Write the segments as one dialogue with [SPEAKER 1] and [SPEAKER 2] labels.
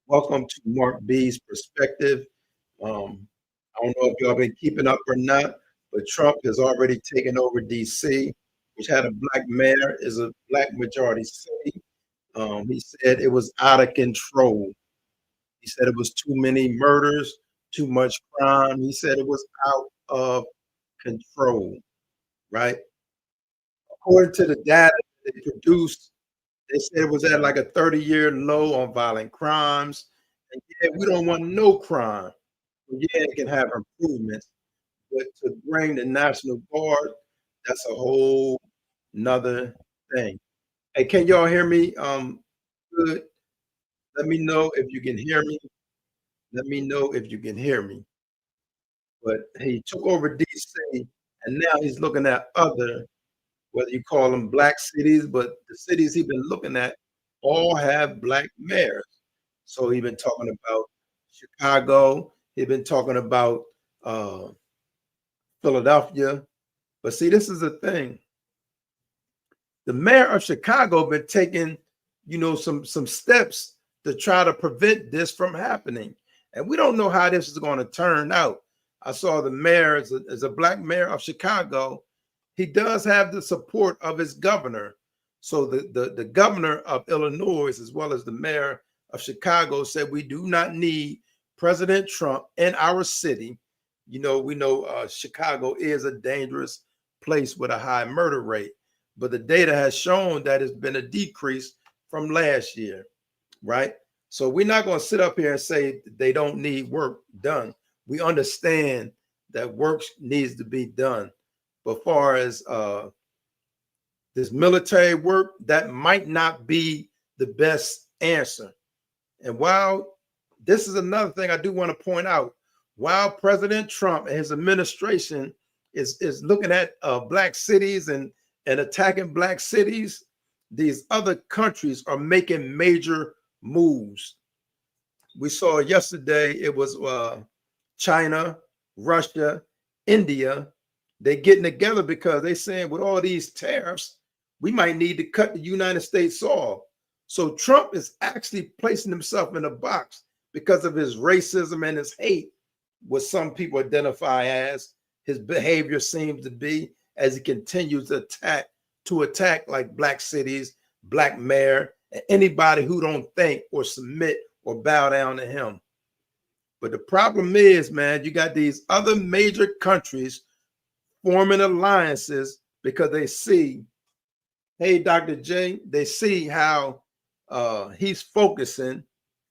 [SPEAKER 1] Welcome to Mark B's perspective. I don't know if y'all been keeping up or not, but Trump has already taken over DC, which had a black mayor, is a black majority city. He said it was out of control. He said it was too many murders, too much crime. He said it was out of control, right? According to the data they produced, they said it was at like a 30-year low on violent crimes. And yeah, we don't want no crime. Yeah, it can have improvements, but to bring the National Guard, that's a whole nother thing. Hey, can y'all hear me? Good. Let me know if you can hear me. Let me know if you can hear me. But he took over DC, and now he's looking at other, whether you call them black cities, but the cities he's been looking at all have black mayors. So he's been talking about Chicago. He's been talking about uh, Philadelphia. But see, this is the thing. The mayor of Chicago been taking, some steps to try to prevent this from happening. And we don't know how this is going to turn out. I saw the mayor as a black mayor of Chicago. He does have the support of his governor. So the governor of Illinois, as well as the mayor of Chicago, said we do not need President Trump in our city. We know Chicago is a dangerous place with a high murder rate, but the data has shown that it's been a decrease from last year, right? So we're not going to sit up here and say they don't need work done. We understand that work needs to be done. But far as this military work, that might not be the best answer. And while this is another thing I do want to point out, while President Trump and his administration is looking at black cities and attacking black cities, these other countries are making major moves. We saw yesterday it was China, Russia, India. They're getting together because they're saying with all these tariffs, we might need to cut the United States off. So Trump is actually placing himself in a box because of his racism and his hate, what some people identify as his behavior seems to be, as he continues to attack like black cities, black mayor, and anybody who don't think or submit or bow down to him. But the problem is, man, you got these other major countries forming alliances because they see, hey, Dr. J, they see how he's focusing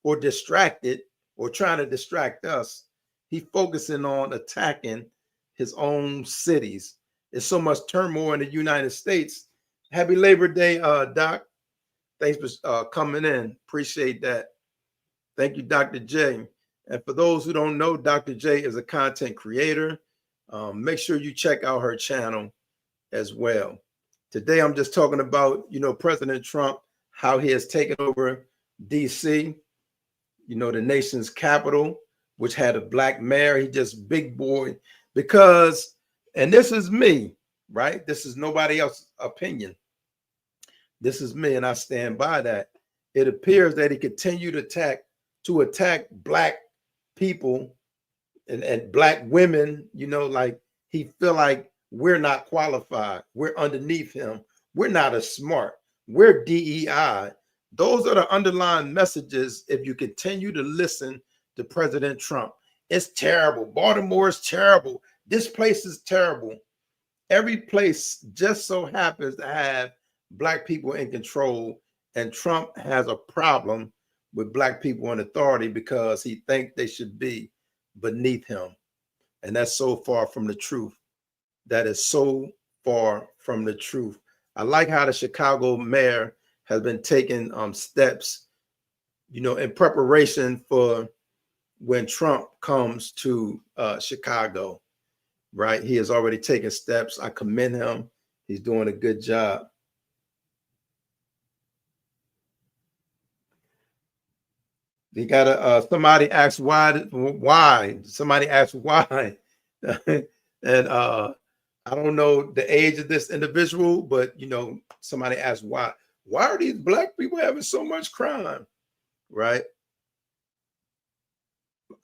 [SPEAKER 1] or distracted or trying to distract us. He's focusing on attacking his own cities. There's so much turmoil in the United States. Happy Labor Day, Doc. Thanks for coming in. Appreciate that. Thank you, Dr. J. And for those who don't know, Dr. J is a content creator. Make sure you check out her channel as well. Today, I'm just talking about, President Trump, how he has taken over DC, the nation's capital, which had a black mayor. He just big boy because, and this is me, right? This is nobody else's opinion. This is me, and I stand by that. It appears that he continued to attack black people and black women, like he feel like we're not qualified. We're underneath him. We're not as smart. We're DEI. Those are the underlying messages if you continue to listen to President Trump. It's terrible. Baltimore is terrible. This place is terrible. Every place just so happens to have black people in control, and Trump has a problem with black people in authority because he thinks they should be beneath him. And that's so far from the truth. That is so far from the truth. I like how the Chicago mayor has been taking steps, in preparation for when Trump comes to Chicago, right? He has already taken steps. I commend him. He's doing a good job. They got somebody asked why. Somebody asked why. And I don't know the age of this individual, but somebody asked why. Why are these black people having so much crime? Right?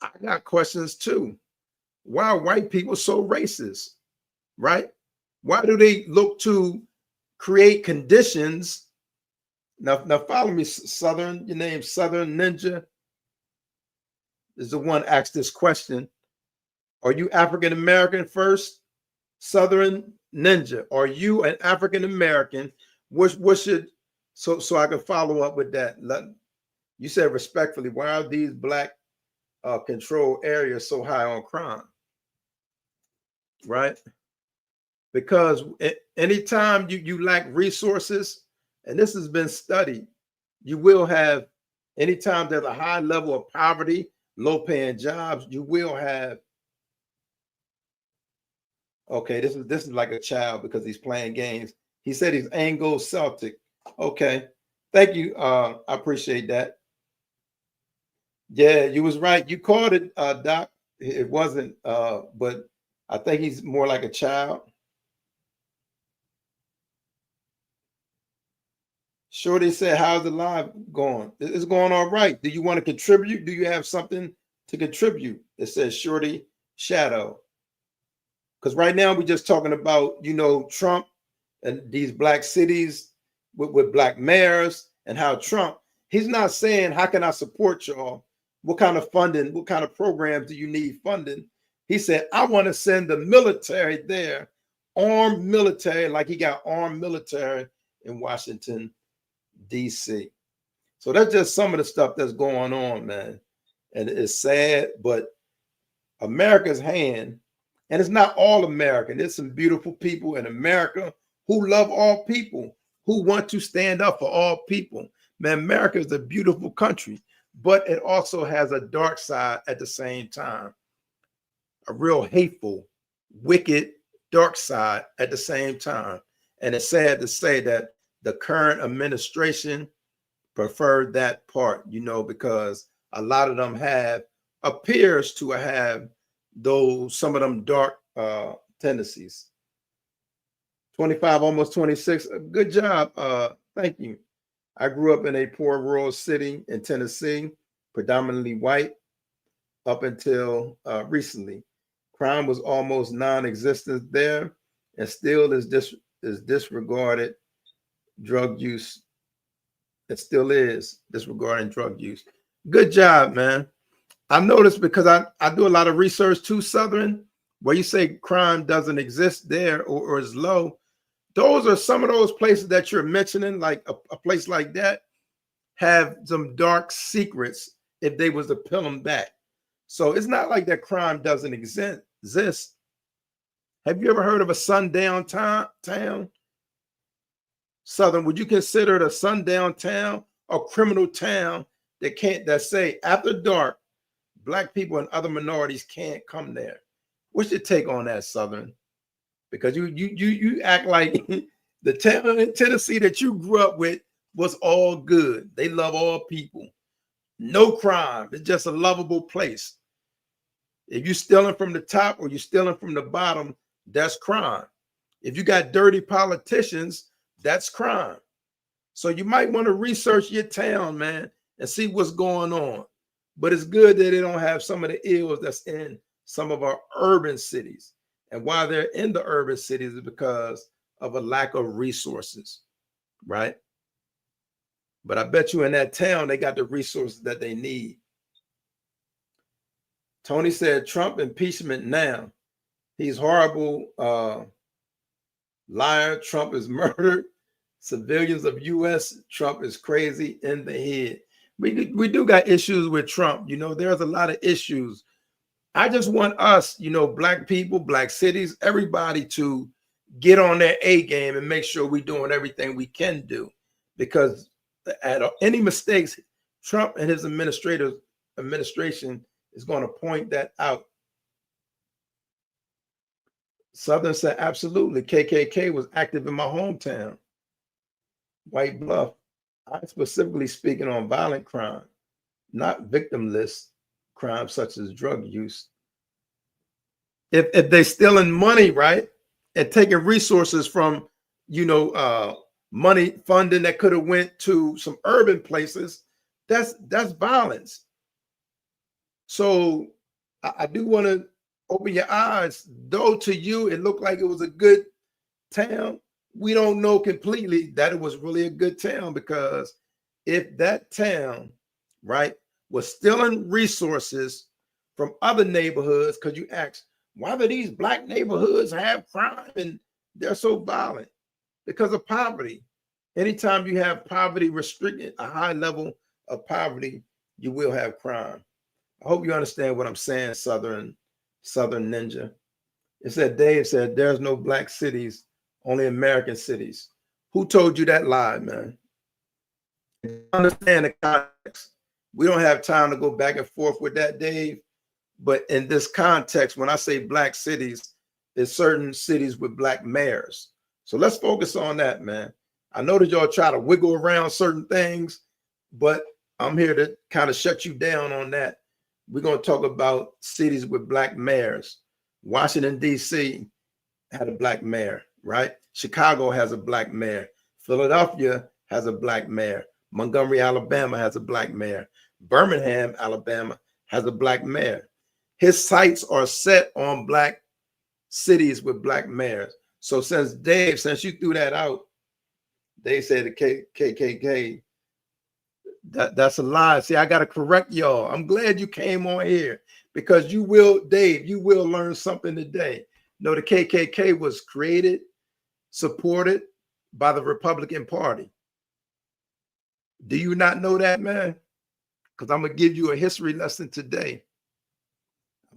[SPEAKER 1] I got questions too. Why are white people so racist? Right? Why do they look to create conditions? Now follow me, Southern. Your name Southern Ninja is the one asked this question. Are you African American first? Southern Ninja, are you an African American? What should so I can follow up with that? You said respectfully, why are these black control areas so high on crime? Right? Because anytime you lack resources, and this has been studied, you will have, anytime there's a high level of poverty, low paying jobs, you will have. Okay, this is like a child because he's playing games. He said he's Anglo Celtic. Okay, thank you. I appreciate that. Yeah, you was right. You called it, Doc. It wasn't, but I think he's more like a child. Shorty said, "How's the live going? It's going all right. Do you want to contribute? Do you have something to contribute?" It says Shorty Shadow. Because right now we're just talking about, Trump and these black cities with black mayors, and how Trump, he's not saying, how can I support y'all? What kind of funding, what kind of programs do you need funding? He said, I want to send the military there, armed military, like he got armed military in Washington, D.C. So that's just some of the stuff that's going on, man. And it's sad, but America's hand, and it's not all American. There's some beautiful people in America who love all people, who want to stand up for all people. Man, America is a beautiful country, but it also has a dark side at the same time, a real hateful, wicked, dark side at the same time. And it's sad to say that the current administration preferred that part, because a lot of them appears to have some of them dark tendencies. 25, almost 26. Good job. Thank you. I grew up in a poor rural city in Tennessee, predominantly white, up until recently. Crime was almost non-existent there, and still is disregarded. Drug use, it still is disregarding drug use. Good job, man. I noticed, because I do a lot of research too, Southern, where you say crime doesn't exist there or is low. Those are some of those places that you're mentioning, like a place like that, have some dark secrets if they was to peel them back. So it's not like that crime doesn't exist. Have you ever heard of a sundown town? Southern, would you consider it a sundown town or criminal town that say after dark, black people and other minorities can't come there? What's your take on that, Southern? Because you act like the town in Tennessee that you grew up with was all good. They love all people. No crime. It's just a lovable place. If you're stealing from the top or you're stealing from the bottom, that's crime. If you got dirty politicians, that's crime. So you might want to research your town, man, and see what's going on. But it's good that they don't have some of the ills that's in some of our urban cities. And why they're in the urban cities is because of a lack of resources, right? But I bet you in that town, they got the resources that they need. Tony said, Trump impeachment now. He's horrible, liar. Trump is murdered civilians of U.S. Trump is crazy in the head. We do got issues with Trump. There's a lot of issues. I just want us, black people, black cities, everybody to get on their A game and make sure we're doing everything we can do. Because at any mistakes, Trump and his administration is going to point that out. Southern said, absolutely. KKK was active in my hometown, White Bluff. I'm specifically speaking on violent crime, not victimless crimes such as drug use. If they're stealing money, right, and taking resources from, money funding that could have went to some urban places, that's violence. So I do want to open your eyes. Though to you, it looked like it was a good town. We don't know completely that it was really a good town, because if that town, right, was stealing resources from other neighborhoods, because you ask, why do these black neighborhoods have crime and they're so violent? Because of poverty. Anytime you have poverty restricted, a high level of poverty, you will have crime. I hope you understand what I'm saying, Southern Ninja. It said, Dave said, there's no black cities, only American cities. Who told you that lie, man? Understand the context. We don't have time to go back and forth with that, Dave. But in this context, when I say black cities, it's certain cities with black mayors. So let's focus on that, man. I know that y'all try to wiggle around certain things, but I'm here to kind of shut you down on that. We're going to talk about cities with black mayors. Washington, D.C. had a black mayor, right? Chicago has a black mayor. Philadelphia has a black mayor. Montgomery, Alabama has a black mayor. Birmingham, Alabama has a black mayor. His sights are set on black cities with black mayors. So since you threw that out, Dave said the KKK, that's a lie. See, I got to correct y'all. I'm glad you came on here, because you will, Dave, you will learn something today. No, the KKK was created, supported by the Republican Party. Do you not know that, man? Because I'm going to give you a history lesson today.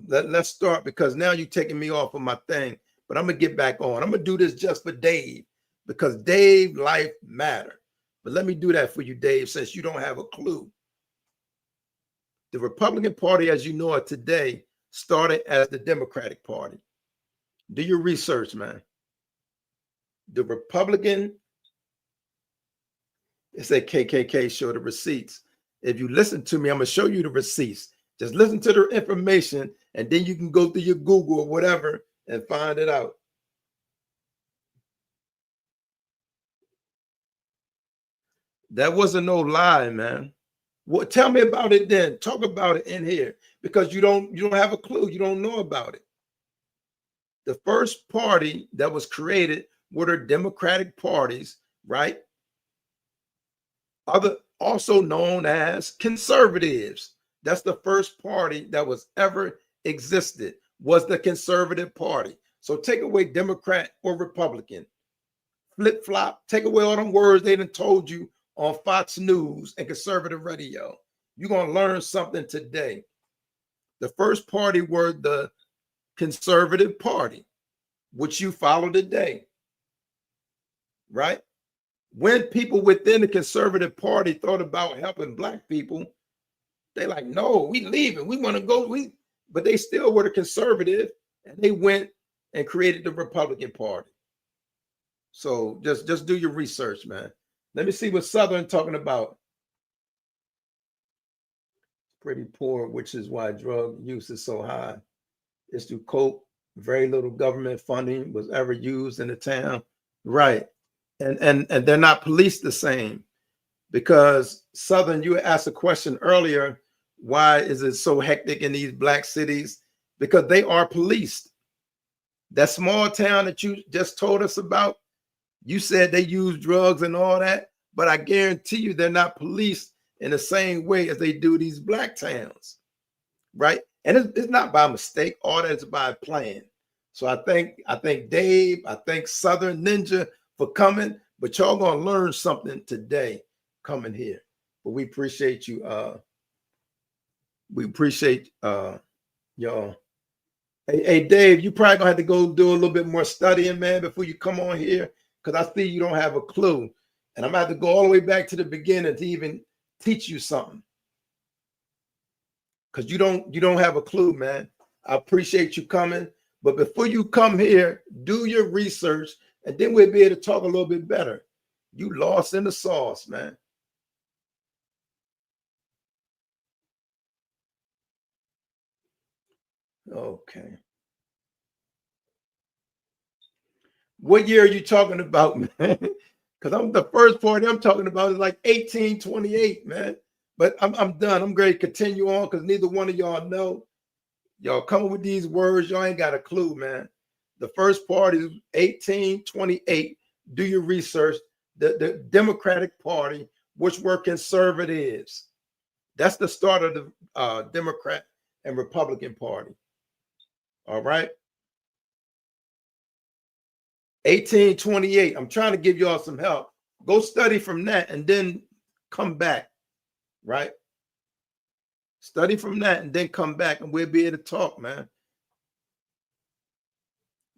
[SPEAKER 1] Let's start, because now you're taking me off of my thing, but I'm going to get back on. I'm going to do this just for Dave, because Dave, life matter. But let me do that for you, Dave, since you don't have a clue. The Republican Party, as you know it today, started as the Democratic Party. Do your research, man. The Republican, it said KKK, show the receipts. If you listen to me, I'm going to show you the receipts. Just listen to the information, and then you can go through your Google or whatever and find it out. That wasn't no lie, man. Well, tell me about it then. Talk about it in here, because you don't have a clue. You don't know about it. The first party that was created were the Democratic parties, right? Also known as conservatives. That's the first party that was ever existed, was the Conservative Party. So take away Democrat or Republican. Flip flop, take away all them words they done told you on Fox News and conservative radio. You're going to learn something today. The first party were the Conservative Party, which you follow today, right? When people within the Conservative Party thought about helping black people, they like, no, we leaving. We want to go. But they still were the conservative, and they went and created the Republican Party. So just do your research, man. Let me see what Southern talking about. Pretty poor, which is why drug use is so high. It's to cope. Very little government funding was ever used in the town. Right. And they're not policed the same, because Southern, you asked a question earlier, why is it so hectic in these black cities? Because they are policed. That small town that you just told us about, you said they use drugs and all that, but I guarantee you they're not policed in the same way as they do these black towns, right? And it's not by mistake. All that is by plan. So I thank Dave, I thank Southern Ninja for coming, but y'all gonna learn something today coming here. But we appreciate you. We appreciate y'all. Hey, Dave, you probably gonna have to go do a little bit more studying, man, before you come on here, because I see you don't have a clue, and I'm gonna have to go all the way back to the beginning to even teach you something, because you don't have a clue, man. I appreciate you coming, but before you come here, do your research, and then we'll be able to talk a little bit better. You lost in the sauce, man. Okay. What year are you talking about, man? Because I'm the first party I'm talking about is like 1828, man. But I'm done. I'm going to continue on because neither one of y'all know. Y'all coming with these words, y'all ain't got a clue, man. The first part is 1828. Do your research. The Democratic Party, which were conservatives. That's the start of the Democrat and Republican Party. All right. 1828. I'm trying to give y'all some help. Go study from that and then come back. Right. Study from that and then come back and we'll be able to talk, man.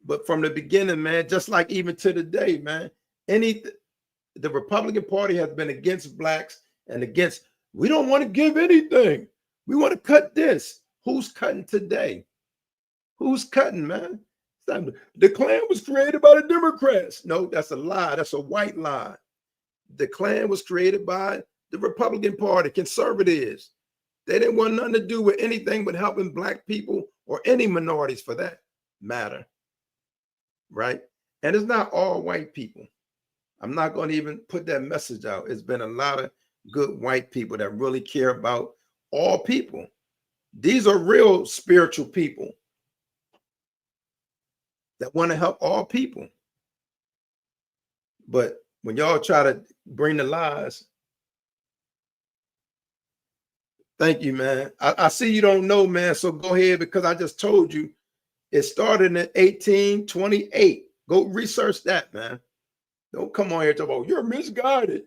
[SPEAKER 1] But from the beginning, man, just like even to the day, man, the Republican Party has been against blacks and against, we don't want to give anything. We want to cut this. Who's cutting today? Who's cutting, man? The Klan was created by the Democrats. No, that's a lie. That's a white lie. The Klan was created by the Republican Party, conservatives. They didn't want nothing to do with anything but helping black people or any minorities for that matter. Right? And it's not all white people. I'm not going to even put that message out. It's been a lot of good white people that really care about all people. These are real spiritual people that want to help all people. But when y'all try to bring the lies, thank you, man. I see you don't know, man. So go ahead, because I just told you it started in 1828. Go research that, man. Don't come on here and talk about you're misguided.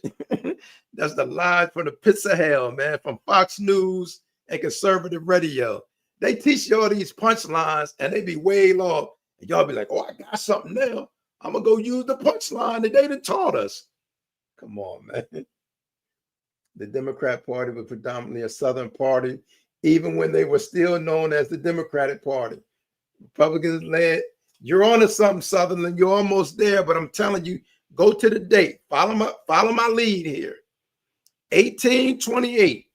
[SPEAKER 1] That's the lie from the pits of hell, man, from Fox News and conservative radio. They teach you all these punchlines and they be way off. And y'all be like, oh, I got something now. I'm going to go use the punchline that they done taught us. Come on, man. The Democrat Party was predominantly a Southern party, even when they were still known as the Democratic Party. Republicans led. You're on to something, Sutherland. You're almost there, but I'm telling you, go to the date. Follow my lead here. 1828.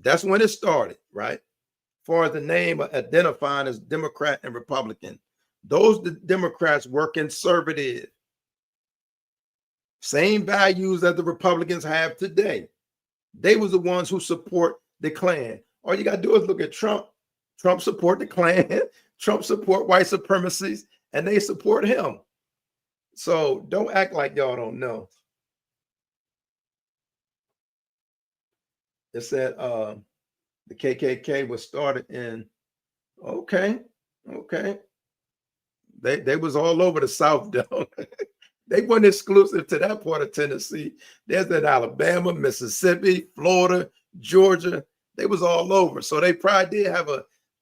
[SPEAKER 1] That's when it started, right? As far as the name identifying as Democrat and Republican. Those Democrats were conservative. Same values that the Republicans have today. They was the ones who support the Klan. All you got to do is look at Trump. Trump support the Klan. Trump support white supremacists, and they support him. So don't act like y'all don't know. It said the KKK was started in, okay. They was all over the South, though. They weren't exclusive to that part of Tennessee. There's in Alabama, Mississippi, Florida, Georgia. They was all over. So they probably did have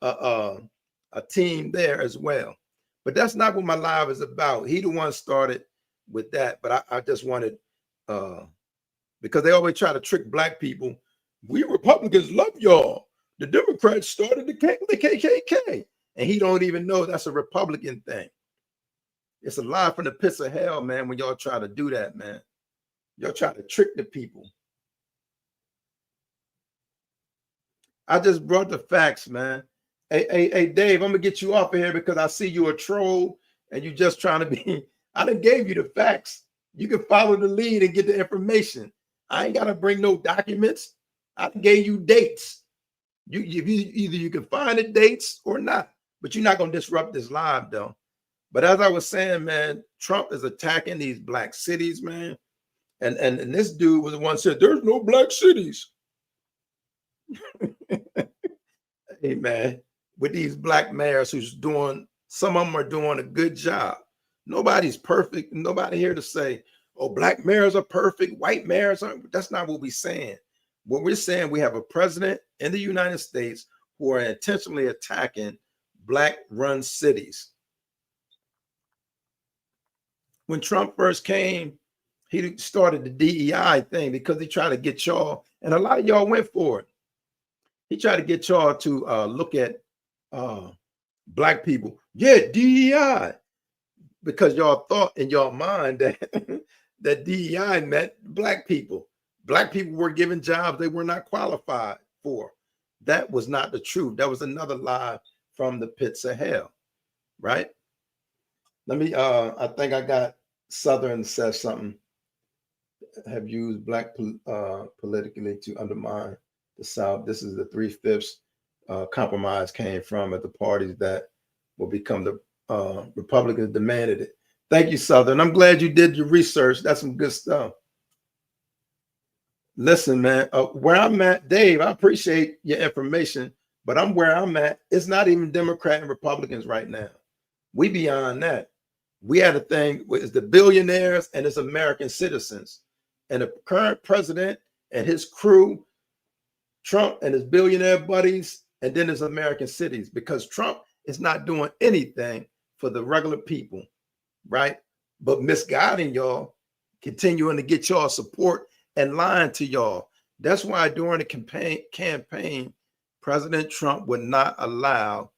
[SPEAKER 1] a team there as well. But that's not what my live is about. He the one started with that. But I just wanted, because they always try to trick black people. We Republicans love y'all. The Democrats started the KKK. And he don't even know that's a Republican thing. It's a lie from the pits of hell, man, when y'all try to do that, man. Y'all try to trick the people. I just brought the facts, man. Hey, Dave, I'm going to get you off of here because I see you a troll and you just trying to be. I done gave you the facts. You can follow the lead and get the information. I ain't got to bring no documents. I gave you dates. Either you can find the dates or not, but you're not going to disrupt this live, though. But as I was saying, man, Trump is attacking these black cities, man. And this dude was the one who said, there's no black cities. Hey, man, with these black mayors who's doing, some of them are doing a good job. Nobody's perfect. Nobody here to say, oh, black mayors are perfect. White mayors aren't. That's not what we're saying. What we're saying, we have a president in the United States who are intentionally attacking black-run cities. When Trump first came, he started the DEI thing because he tried to get y'all, and a lot of y'all went for it. He tried to get y'all to look at black people. Yeah, DEI. Because y'all thought in your mind that, that DEI meant black people. Black people were given jobs they were not qualified for. That was not the truth. That was another lie from the pits of hell, right? Let me, I think I got Southern says something. have used black politically to undermine the South. This is the 3/5 compromise came from at the parties that will become the Republicans demanded it. Thank you, Southern. I'm glad you did your research. That's some good stuff. Listen, man, where I'm at, Dave, I appreciate your information, but I'm where I'm at. It's not even Democrat and Republicans right now. We beyond that. We had a thing with the billionaires and it's American citizens. And the current president and his crew, Trump and his billionaire buddies, and then his American cities, because Trump is not doing anything for the regular people, right? But misguiding y'all, continuing to get y'all support and lying to y'all. That's why during the campaign, President Trump would not allow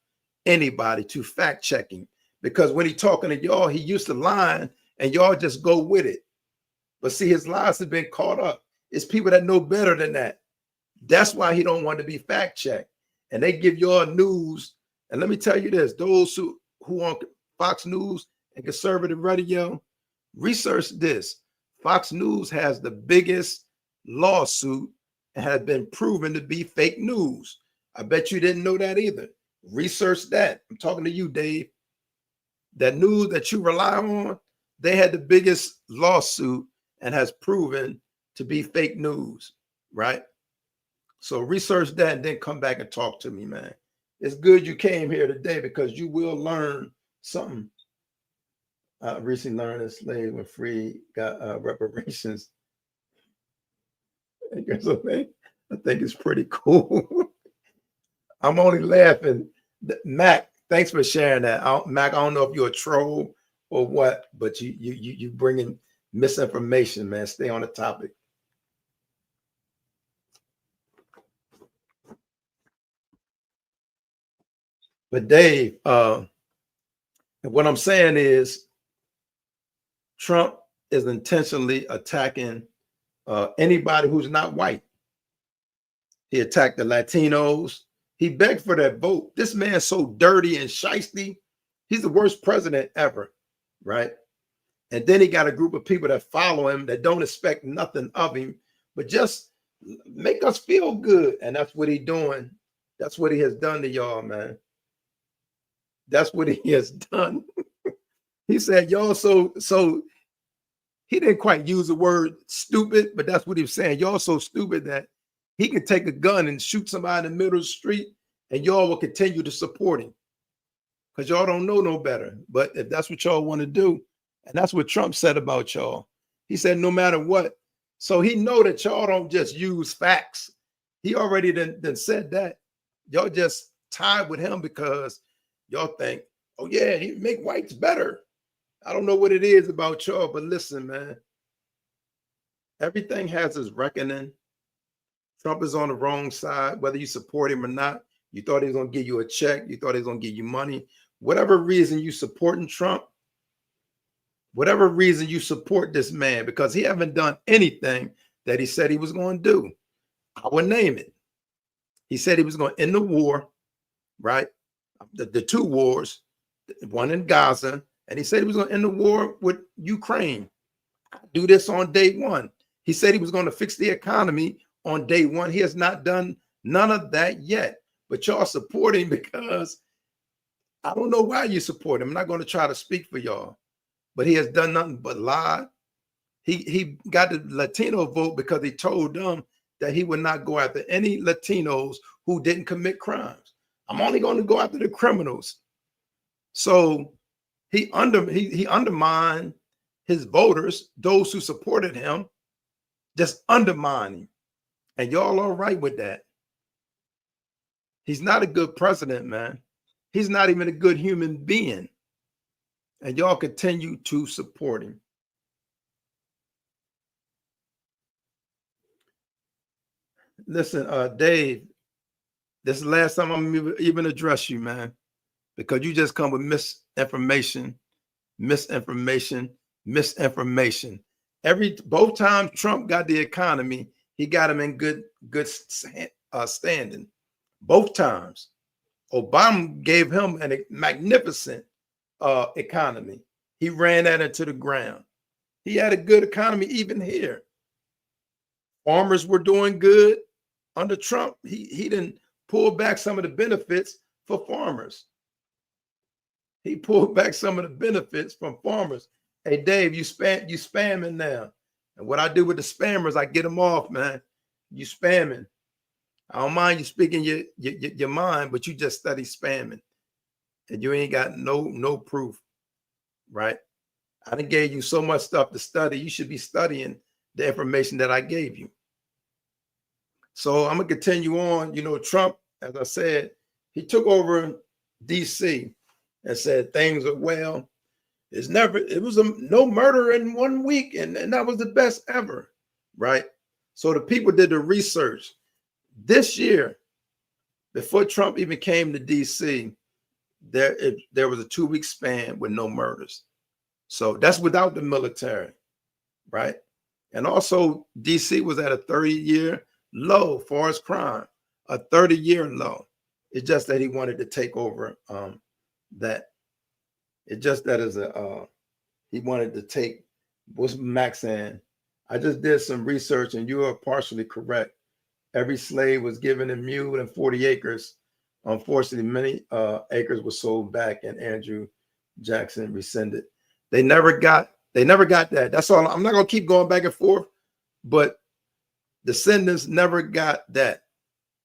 [SPEAKER 1] anybody to fact checking, because when he talking to y'all, he used to lying and y'all just go with it. But see, his lies have been caught up. It's people that know better than that. That's why he don't want to be fact checked. And they give y'all news. And let me tell you this, those who on Fox News and conservative radio, research this. Fox News has the biggest lawsuit and has been proven to be fake news. I bet you didn't know that either. Research that. I'm talking to you, Dave. That news that you rely on, they had the biggest lawsuit and has proven to be fake news, right? So research that and then come back and talk to me, man. It's good you came here today because you will learn something. I recently learned that slaves when free got reparations. I think it's pretty cool. I'm only laughing. Mac, thanks for sharing that. Mac, I don't know if you're a troll or what, but you bringing misinformation, man. Stay on the topic. But Dave, what I'm saying is Trump is intentionally attacking anybody who's not white. He attacked the Latinos. He begged for that vote. This man's so dirty and shisty. He's the worst president ever, right? And then he got a group of people that follow him that don't expect nothing of him, but just make us feel good. And that's what he's doing. That's what he has done to y'all, man. That's what he has done. He said, y'all so he didn't quite use the word stupid, but that's what he was saying. Y'all so stupid that he can take a gun and shoot somebody in the middle of the street and y'all will continue to support him because y'all don't know no better. But if that's what y'all want to do, and that's what Trump said about y'all. He said, no matter what. So he know that y'all don't just use facts. He already done said that. Y'all just tied with him because y'all think, oh yeah, he make whites better. I don't know what it is about y'all, but listen, man. Everything has its reckoning. Trump is on the wrong side, whether you support him or not. You thought he was going to give you a check. You thought he was going to give you money. Whatever reason you supporting Trump, whatever reason you support this man, because he haven't done anything that he said he was going to do. I would name it. He said he was going to end the war, right? The two wars, one in Gaza, and he said he was going to end the war with Ukraine. Do this on day one. He said he was going to fix the economy on day one. He has not done none of that yet. But y'all support him because I don't know why you support him. I'm not going to try to speak for y'all. But he has done nothing but lie. He got the Latino vote because he told them that he would not go after any Latinos who didn't commit crimes. I'm only going to go after the criminals. So he undermined his voters, those who supported him, just undermining. And y'all all right with that. He's not a good president, man. He's not even a good human being. And y'all continue to support him. Listen, Dave, this is the last time I'm even address you, man, because you just come with misinformation. Both times Trump got the economy, he got him in good standing. Both times. Obama gave him a magnificent economy. He ran that into the ground. He had a good economy even here. farmers were doing good under Trump. He didn't pull back some of the benefits for farmers. He pulled back some of the benefits from farmers. Hey, Dave, you spamming now. And what I do with the spammers, I get them off, man. You spamming. I don't mind you speaking your mind, but you just study spamming. And you ain't got no proof, right? I done gave you so much stuff to study. You should be studying the information that I gave you. So I'm gonna continue on. You know, Trump, as I said, he took over DC and said things are well. It was no murder in 1 week, and that was the best ever, right? So the people did the research. This year, before Trump even came to DC, there was a 2-week span with no murders. So that's without the military, right? And also DC was at a 30-year low as far as crime, a 30-year low. It's just that he wanted to take over that. It's just that he wanted to take, what's Max saying? I just did some research and you are partially correct. Every slave was given a mule and 40 acres. Unfortunately, many acres were sold back and Andrew Jackson rescinded. They never got that. That's all. I'm not gonna keep going back and forth, but descendants never got that.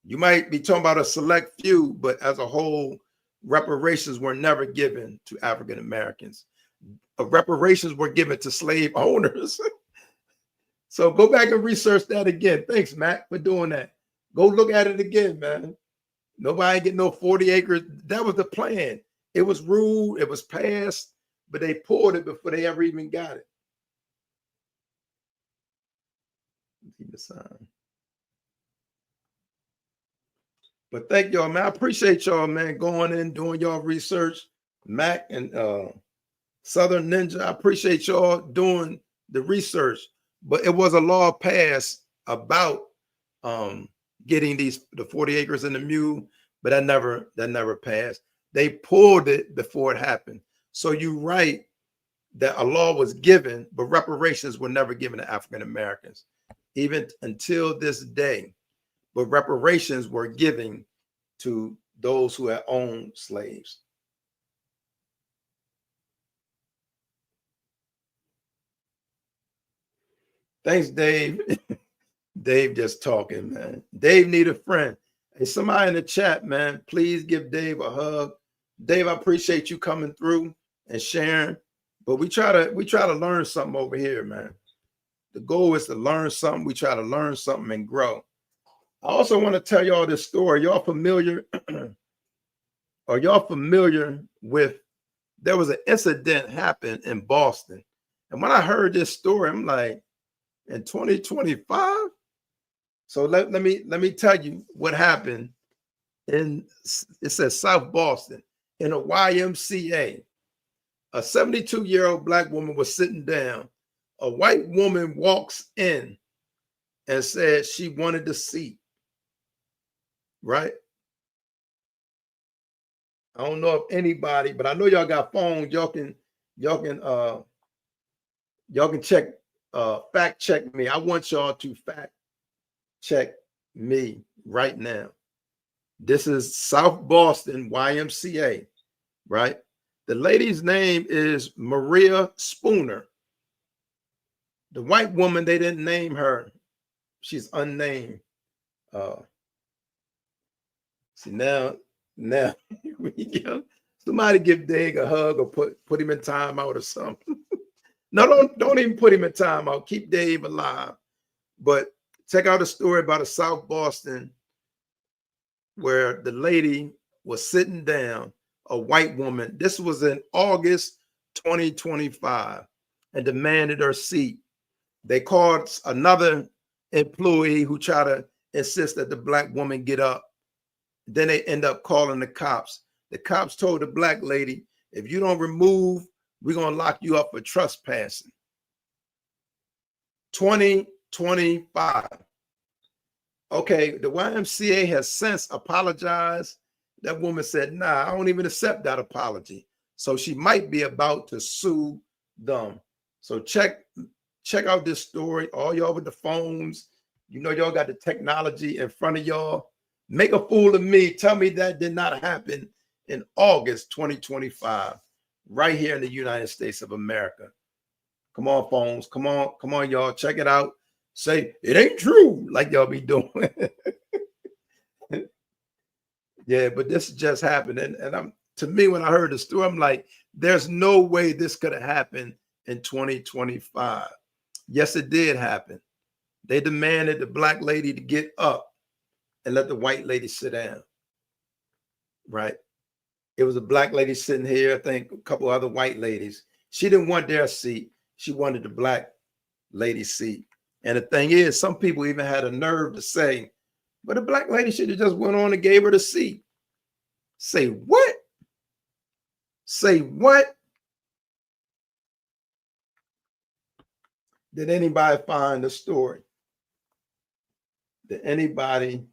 [SPEAKER 1] You might be talking about a select few, but as a whole, reparations were never given to African Americans. Reparations were given to slave owners. So go back and research that again. Thanks, Matt, for doing that. Go look at it again, man. Nobody get no 40 acres. That was the plan. It was ruled, it was passed, but they pulled it before they ever even got it. Keep the sign. But thank y'all, man. I appreciate y'all, man, going in, doing y'all research. Mac and Southern Ninja, I appreciate y'all doing the research. But it was a law passed about getting the 40 acres and the mule, but that never passed. They pulled it before it happened. So you're right that a law was given, but reparations were never given to African Americans, even until this day. But reparations were given to those who had owned slaves. Thanks, Dave. Dave just talking, man. Dave need a friend. Hey, somebody in the chat, man, please give Dave a hug. Dave, I appreciate you coming through and sharing. But we try to learn something over here, man. The goal is to learn something. We try to learn something and grow. I also want to tell y'all this story. Y'all familiar? Are y'all familiar with? There was an incident happened in Boston, and when I heard this story, I'm like, in 2025. So let me tell you what happened. It says South Boston in a YMCA. A 72-year-old black woman was sitting down. A white woman walks in and said she wanted a seat. Right? I don't know if anybody, but I know y'all got phones. Y'all can check, fact check me. I want y'all to fact check me right now. This is South Boston YMCA, right? The lady's name is Maria Spooner. The white woman, they didn't name her. She's unnamed. See now somebody give Dave a hug or put him in timeout or something. No, don't even put him in timeout. Keep Dave alive. But check out a story about a South Boston where the lady was sitting down, a white woman. This was in August 2025, and demanded her seat. They called another employee who tried to insist that the black woman get up. Then they end up calling the cops. The cops told the black lady, if you don't remove, we're going to lock you up for trespassing. 2025. Okay, the YMCA has since apologized. That woman said, nah, I don't even accept that apology. So she might be about to sue them. So check out this story. All y'all with the phones, You know, y'all got the technology in front of y'all. Make a fool of me. Tell me that did not happen in August 2025, right here in the United States of America. Come on, phones. Come on, y'all. Check it out. Say it ain't true, like y'all be doing. Yeah, but this just happened. And I'm to me, when I heard the story, I'm like, there's no way this could have happened in 2025. Yes, it did happen. They demanded the black lady to get up and let the white lady sit down. Right. It was a black lady sitting here, I think a couple other white ladies. She didn't want their seat. She wanted the black lady's seat. And the thing is, some people even had a nerve to say, but the black lady should have just went on and gave her the seat. Say what? Say what? Did anybody find the story? Did anybody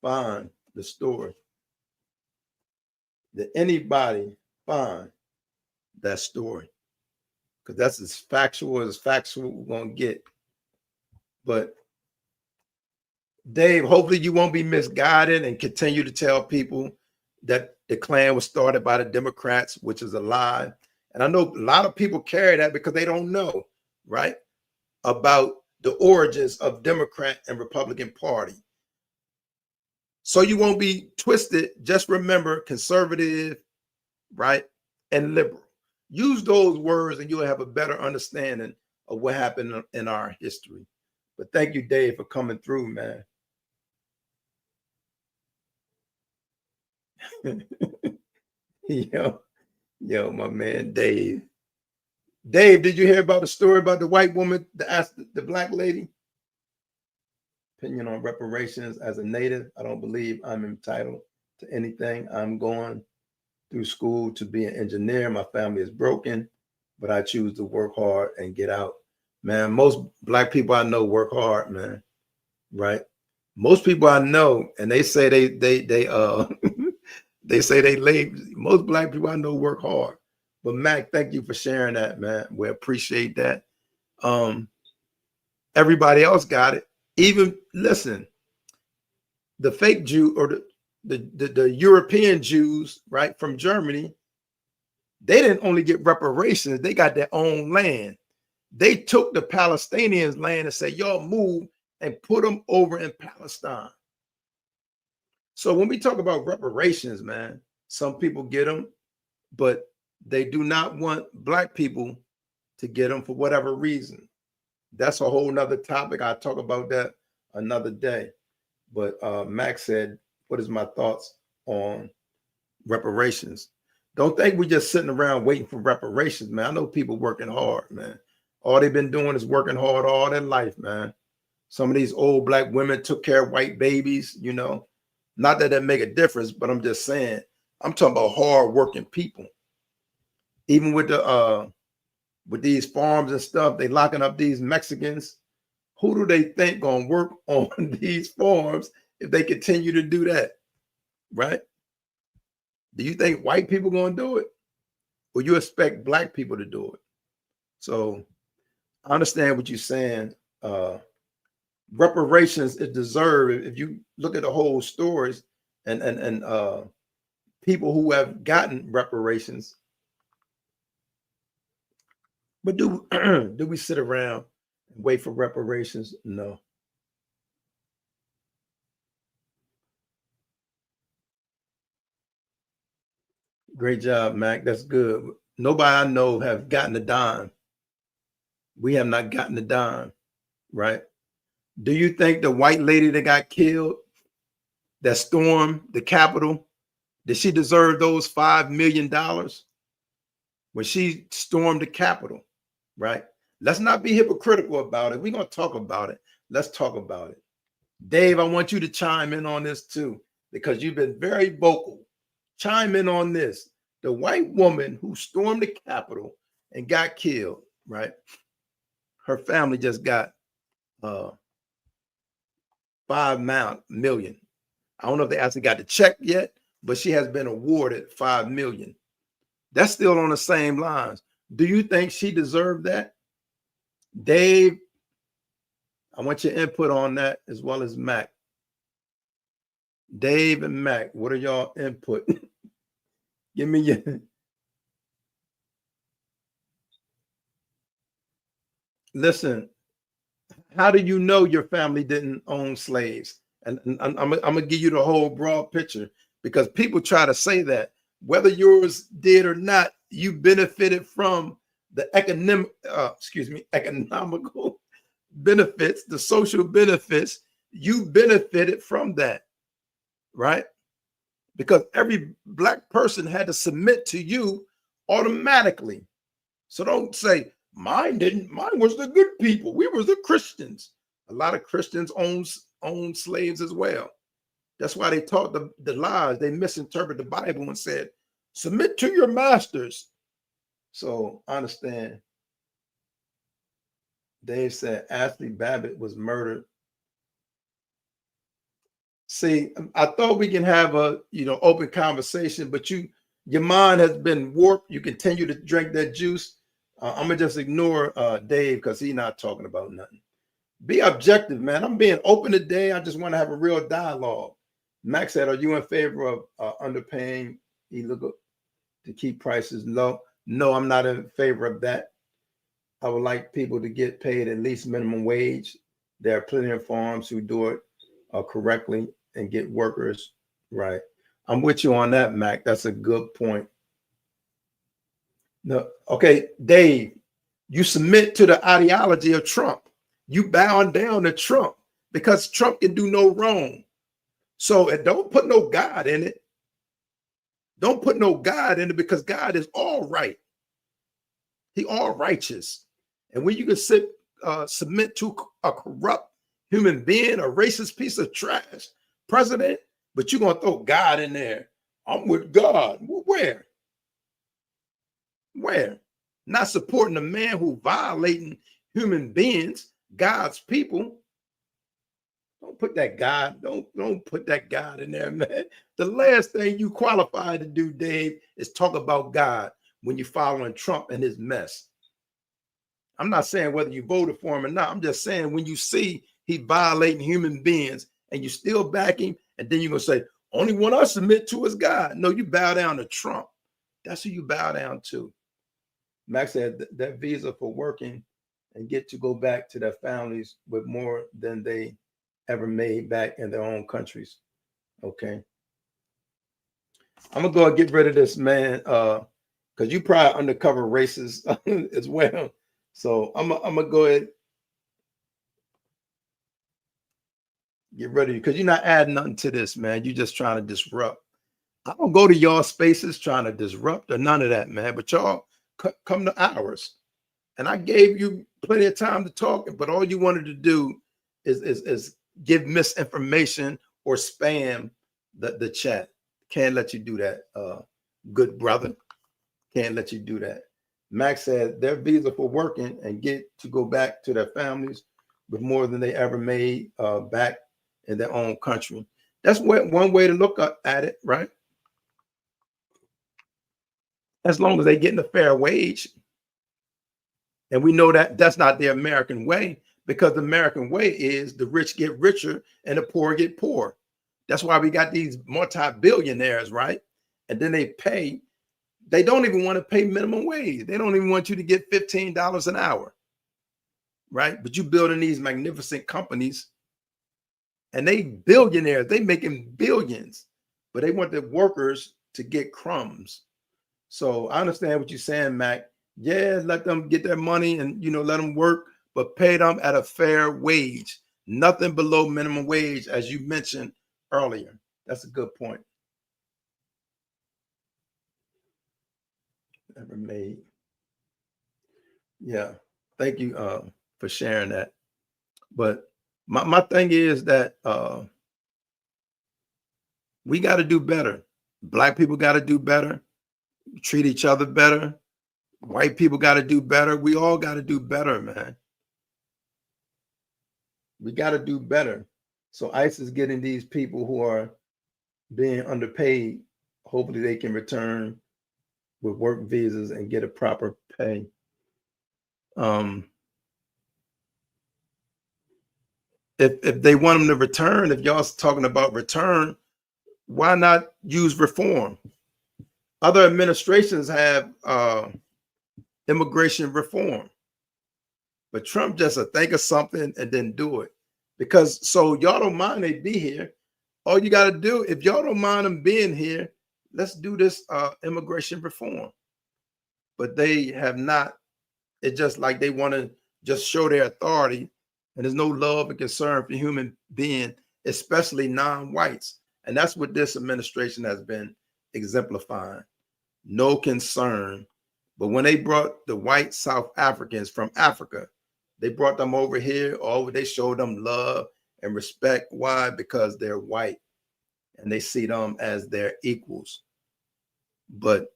[SPEAKER 1] find the story? Did anybody find that story? Because that's as factual we're going to get. But Dave, hopefully you won't be misguided and continue to tell people that the Klan was started by the Democrats, which is a lie. And I know a lot of people carry that because they don't know, right, about the origins of Democrat and Republican Party. So you won't be twisted. Just remember conservative, right, and liberal. Use those words and you'll have a better understanding of what happened in our history. But thank you, Dave, for coming through, man. yo, my man, Dave. Dave, did you hear about the story about the white woman that asked the black lady? Opinion on reparations as a native. I don't believe I'm entitled to anything. I'm going through school to be an engineer. My family is broken, but I choose to work hard and get out. Man, most black people I know work hard, man. Right? Most people I know, and they say they they say they lazy. Most black people I know work hard. But Mac, thank you for sharing that, man. We appreciate that. Everybody else got it. Even listen, the fake Jew or the European Jews, right, from Germany, they didn't only get reparations, they got their own land. They took the Palestinians' land and said, y'all move and put them over in Palestine. So when we talk about reparations, man, some people get them, but they do not want black people to get them for whatever reason. That's a whole nother topic. I'll talk about that another day. But Max said, what is my thoughts on reparations? Don't think we're just sitting around waiting for reparations, man. I know people working hard, man. All they've been doing is working hard all their life, man. Some of these old black women took care of white babies, you know. Not that make a difference, but I'm just saying, I'm talking about hard working people. Even with the with these farms and stuff, they locking up these Mexicans. Who do they think gonna work on these farms if they continue to do that? Right? Do you think white people gonna do it? Or you expect black people to do it? So I understand what you're saying. Reparations is deserved. If you look at the whole stories and people who have gotten reparations. But do do we sit around and wait for reparations? No. Great job, Mac. That's good. Nobody I know have gotten a dime. We have not gotten a dime, right? Do you think the white lady that got killed, that stormed the Capitol, did she deserve those $5 million when she stormed the Capitol? Right? Let's not be hypocritical about it. We're gonna talk about it. Let's talk about it. Dave, I want you to chime in on this too, because you've been very vocal. Chime in on this. The white woman who stormed the Capitol and got killed, right? Her family just got $5 million. I don't know if they actually got the check yet, but she has been awarded $5 million. That's still on the same lines. Do you think she deserved that? Dave, I want your input on that as well as Mac. Dave and Mac, what are y'all input? Give me your listen. How do you know your family didn't own slaves? And I'm gonna give you the whole broad picture because people try to say that whether yours did or not, you benefited from the economical benefits, the social benefits. You benefited from that, right? Because every black person had to submit to you automatically. So don't say mine didn't. Mine was the good people. We were the Christians. A lot of Christians own slaves as well. That's why they taught the lies. They misinterpreted the Bible and said, submit to your masters. So I understand. Dave said Ashley Babbitt was murdered. See, I thought we can have a open conversation, but your mind has been warped. You continue to drink that juice. I'm gonna just ignore Dave because he's not talking about nothing. Be objective, man. I'm being open today. I just want to have a real dialogue. Max said, "Are you in favor of underpaying illegal to keep prices low?" No, I'm not in favor of that. I would like people to get paid at least minimum wage. There are plenty of farms who do it correctly and get workers right. I'm with you on that, Mac. That's a good point. No, okay, Dave, you submit to the ideology of Trump. You bowing down to Trump because Trump can do no wrong. So don't put no God in it. Don't put no God in it because God is all right. He all righteous. And when you can submit to a corrupt human being, a racist piece of trash president, but you're gonna throw God in there. I'm with God. Where? Where? Not supporting a man who violating human beings, God's people. Don't put that God, don't put that God in there, man. The last thing you qualified to do, Dave, is talk about God when you're following Trump and his mess. I'm not saying whether you voted for him or not. I'm just saying when you see he violating human beings and you still back him, and then you're gonna say, only one I submit to is God. No, you bow down to Trump. That's who you bow down to. Max said that visa for working and get to go back to their families with more than they ever made back in their own countries. Okay. I'm gonna go and get rid of this man because you probably undercover racist as well. So I'm gonna go ahead get rid of you because you're not adding nothing to this, man. You're just trying to disrupt. I don't go to y'all spaces trying to disrupt or none of that, man. But y'all come to ours. And I gave you plenty of time to talk, but all you wanted to do is give misinformation or spam the chat. Can't let you do that, good brother. Can't let you do that. Max said their visa for working and get to go back to their families with more than they ever made back in their own country. That's one way to look at it, right? As long as they're getting a fair wage. And we know that that's not the American way because the American way is the rich get richer and the poor get poor. That's why we got these multi-billionaires, right? And then they don't even want to pay minimum wage. They don't even want you to get $15 an hour, right? But you building these magnificent companies and they billionaires, they making billions, but they want the workers to get crumbs. So I understand what you're saying, Mac. Yeah, let them get their money and let them work, but pay them at a fair wage, nothing below minimum wage, as you mentioned earlier. That's a good point. Ever made. Yeah. Thank you for sharing that. But my thing is that we got to do better. Black people got to do better, treat each other better. White people got to do better. We all got to do better, man. We got to do better. So ICE is getting these people who are being underpaid. Hopefully they can return with work visas and get a proper pay. if they want them to return, if y'all's talking about return, why not use reform? Other administrations have immigration reform, but Trump just think of something and then do it. Because so y'all don't mind they be here. All you got to do, if y'all don't mind them being here, let's do this immigration reform. But they have not. It's just like they want to just show their authority, and there's no love and concern for human being, especially non-whites. And that's what this administration has been exemplifying. No concern. But when they brought the white South Africans from Africa, they brought them over here. Oh, they showed them love and respect. Why? Because they're white and they see them as their equals. But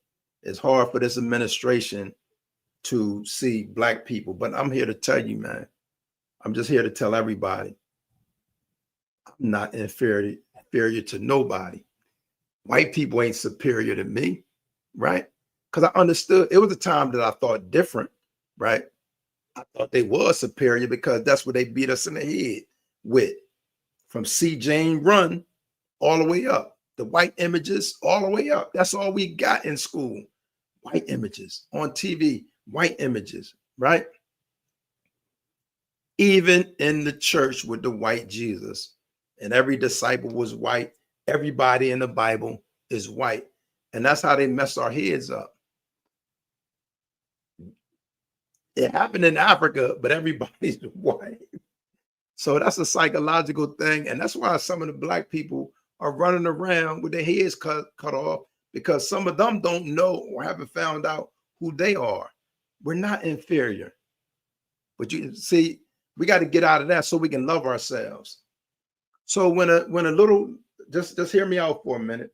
[SPEAKER 1] it's hard for this administration to see black people. But I'm here to tell you, man, I'm just here to tell everybody, I'm not inferior to nobody. White people ain't superior to me, right? Because I understood it was a time that I thought different, right? I thought they was superior because that's what they beat us in the head with, from C. Jane Run all the way up. The white images all the way up. That's all we got in school. White images on TV, white images, right? Even in the church with the white Jesus, and every disciple was white. Everybody in the Bible is white. And that's how they mess our heads up. It happened in Africa, but everybody's white. So that's a psychological thing. And that's why some of the black people are running around with their heads cut off, because some of them don't know or haven't found out who they are. We're not inferior. But you see, we got to get out of that so we can love ourselves. So when a little, just hear me out for a minute.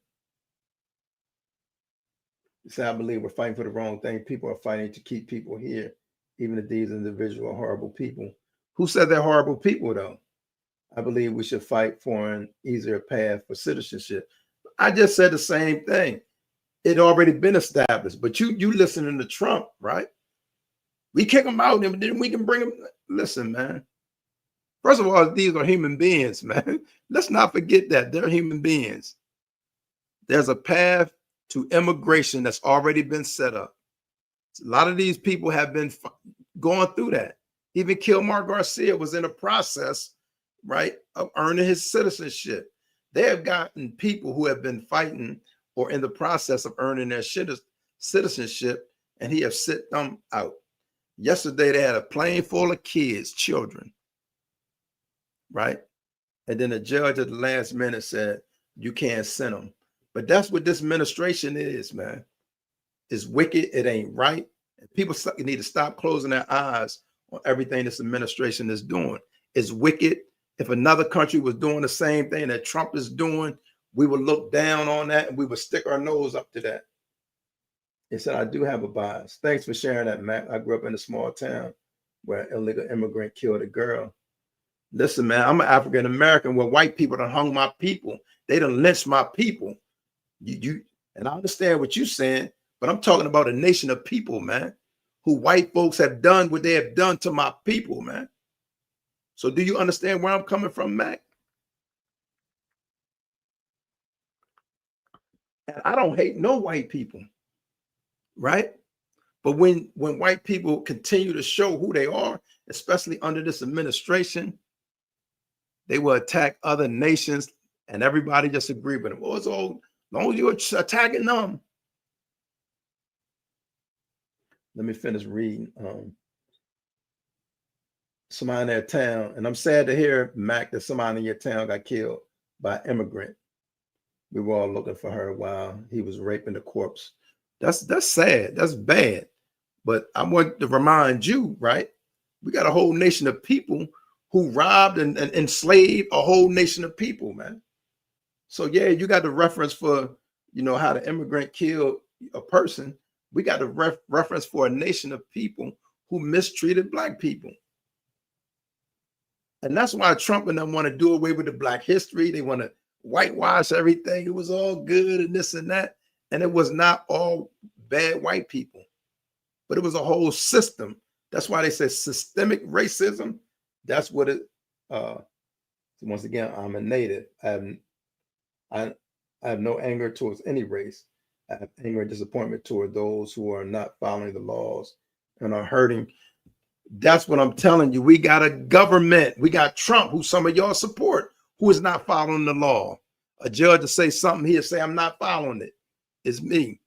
[SPEAKER 1] You say, I believe we're fighting for the wrong thing. People are fighting to keep people here, even if these individuals are horrible people. Who said they're horrible people, though? I believe we should fight for an easier path for citizenship. I just said the same thing. It already been established, but you listening to Trump, right? We kick them out and then we can bring them. Listen, man. First of all, these are human beings, man. Let's not forget that they're human beings. There's a path to immigration that's already been set up. A lot of these people have been going through that. Even Kilmar Garcia was in a process, right, of earning his citizenship. They have gotten people who have been fighting or in the process of earning their citizenship, and he has sent them out. Yesterday, they had a plane full of kids, children, right? And then the judge at the last minute said, you can't send them. But that's what this administration is, man. It's wicked. It ain't right. And people need to stop closing their eyes on everything this administration is doing. It's wicked. If another country was doing the same thing that Trump is doing, we would look down on that and we would stick our nose up to that. He said, I do have a bias. Thanks for sharing that, Matt. I grew up in a small town where an illegal immigrant killed a girl. Listen, man, I'm an African American where white people done hung my people. They done lynched my people. And I understand what you're saying, but I'm talking about a nation of people, man, who white folks have done what they have done to my people, man. So do you understand where I'm coming from, Mac? And I don't hate no white people, right? But when white people continue to show who they are, especially under this administration, they will attack other nations and everybody just agree with them. Well, it's all, as long as you're attacking them. Let me finish reading. Somebody in their town, and I'm sad to hear, Mac, that somebody in your town got killed by an immigrant. We were all looking for her while he was raping the corpse. That's sad. That's bad. But I want to remind you, right? We got a whole nation of people who robbed and enslaved a whole nation of people, man. So yeah, you got the reference for, how the immigrant killed a person. We got the reference for a nation of people who mistreated black people. And that's why Trump and them want to do away with the black history. They want to whitewash everything. It was all good and this and that. And it was not all bad white people, but it was a whole system. That's why they say systemic racism. That's what it Once again, I'm a native. I, I have no anger towards any race. I have anger and disappointment toward those who are not following the laws and are hurting. That's what I'm telling you. We got a government. We got Trump, who some of y'all support, who is not following the law. A judge to say something, he'll say, I'm not following it. It's me.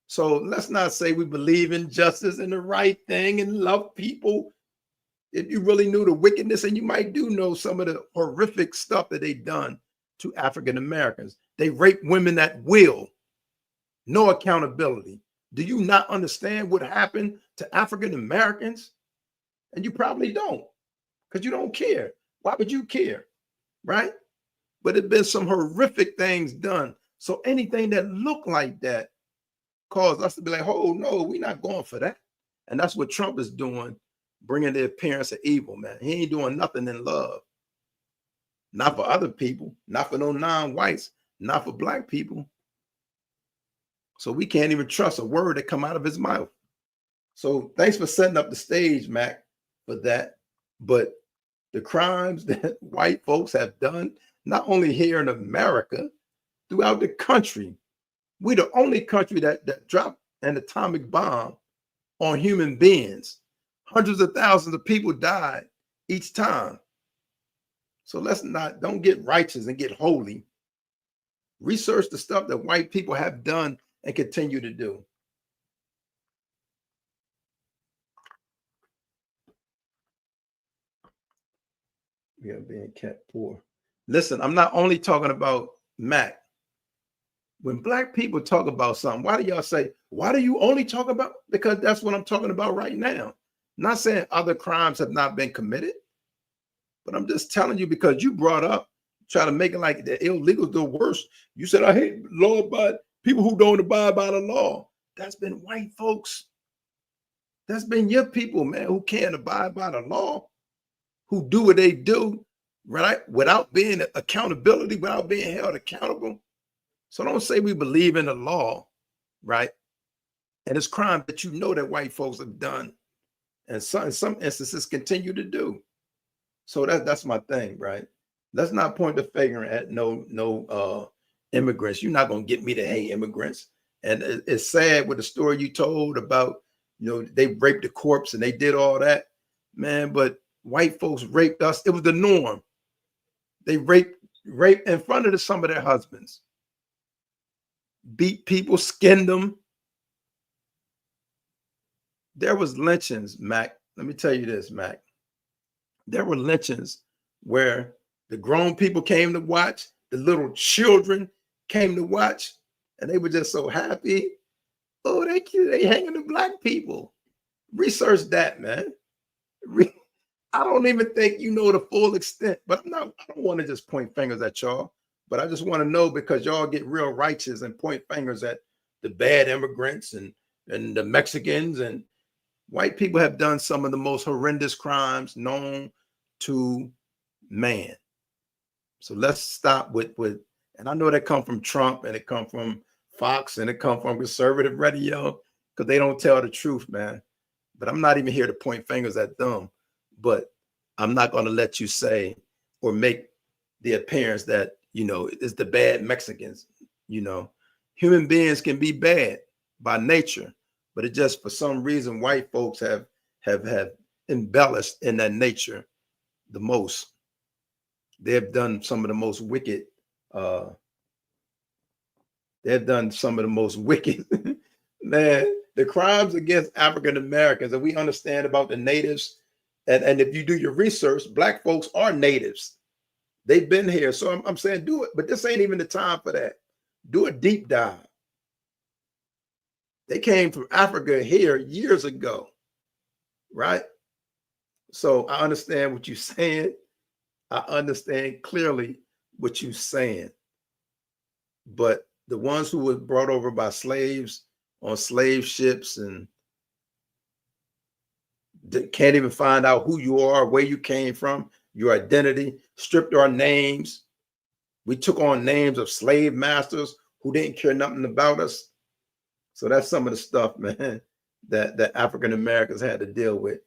[SPEAKER 1] So let's not say we believe in justice and the right thing and love people. If you really knew the wickedness, and you might do know some of the horrific stuff that they've done to African Americans. They rape women at will, no accountability. Do you not understand what happened to African Americans? And you probably don't, because you don't care. Why would you care, right? But there's been some horrific things done. So anything that looked like that caused us to be like, oh, no, we're not going for that. And that's what Trump is doing, bringing the appearance of evil, man. He ain't doing nothing in love. Not for other people, not for no non-whites, not for black people. So we can't even trust a word that come out of his mouth. So thanks for setting up the stage, Mac, for that. But the crimes that white folks have done, not only here in America, throughout the country, we're the only country that dropped an atomic bomb on human beings. Hundreds of thousands of people died each time. So don't get righteous and get holy. Research the stuff that white people have done and continue to do. We are being kept poor. Listen, I'm not only talking about Mac. When black people talk about something, why do y'all say, why do you only talk about? Because that's what I'm talking about right now. Not saying other crimes have not been committed, but I'm just telling you because you brought up, try to make it like the illegals the worst. You said, I hate law, but people who don't abide by the law. That's been white folks. That's been your people, man, who can't abide by the law, who do what they do, right? Without being accountability, without being held accountable. So don't say we believe in the law, right? And it's crime that you know that white folks have done, and in some instances continue to do. So that's my thing, right? Let's not point the finger at no immigrants. You're not gonna get me to hate immigrants. And it's sad with the story you told about, they raped the corpse and they did all that, man. But white folks raped us. It was the norm. They raped in front of some of their husbands, beat people, skinned them. There was lynchings, Mac. Let me tell you this, Mac. There were lynchings where the grown people came to watch, the little children came to watch, and they were just so happy. Oh, they hanging the black people. Research that, man. I don't even think you know the full extent, but I don't want to just point fingers at y'all, but I just want to know, because y'all get real righteous and point fingers at the bad immigrants and the Mexicans, and white people have done some of the most horrendous crimes known to man. So let's stop with, and I know that come from Trump and it come from Fox and it come from conservative radio, because they don't tell the truth, man. But I'm not even here to point fingers at them, but I'm not going to let you say or make the appearance that, it's the bad Mexicans. Human beings can be bad by nature, but it just, for some reason, white folks have embellished in that nature the most. They've done some of the most wicked. They've done some of the most wicked, man. The crimes against African Americans that we understand about the natives, and if you do your research, black folks are natives. They've been here. So I'm saying do it, but this ain't even the time for that. Do a deep dive. They came from Africa here years ago, right? So I understand what you're saying. I understand clearly what you're saying. But the ones who were brought over by slaves on slave ships and can't even find out who you are, where you came from, your identity, stripped our names. We took on names of slave masters who didn't care nothing about us. So that's some of the stuff, man, that African Americans had to deal with.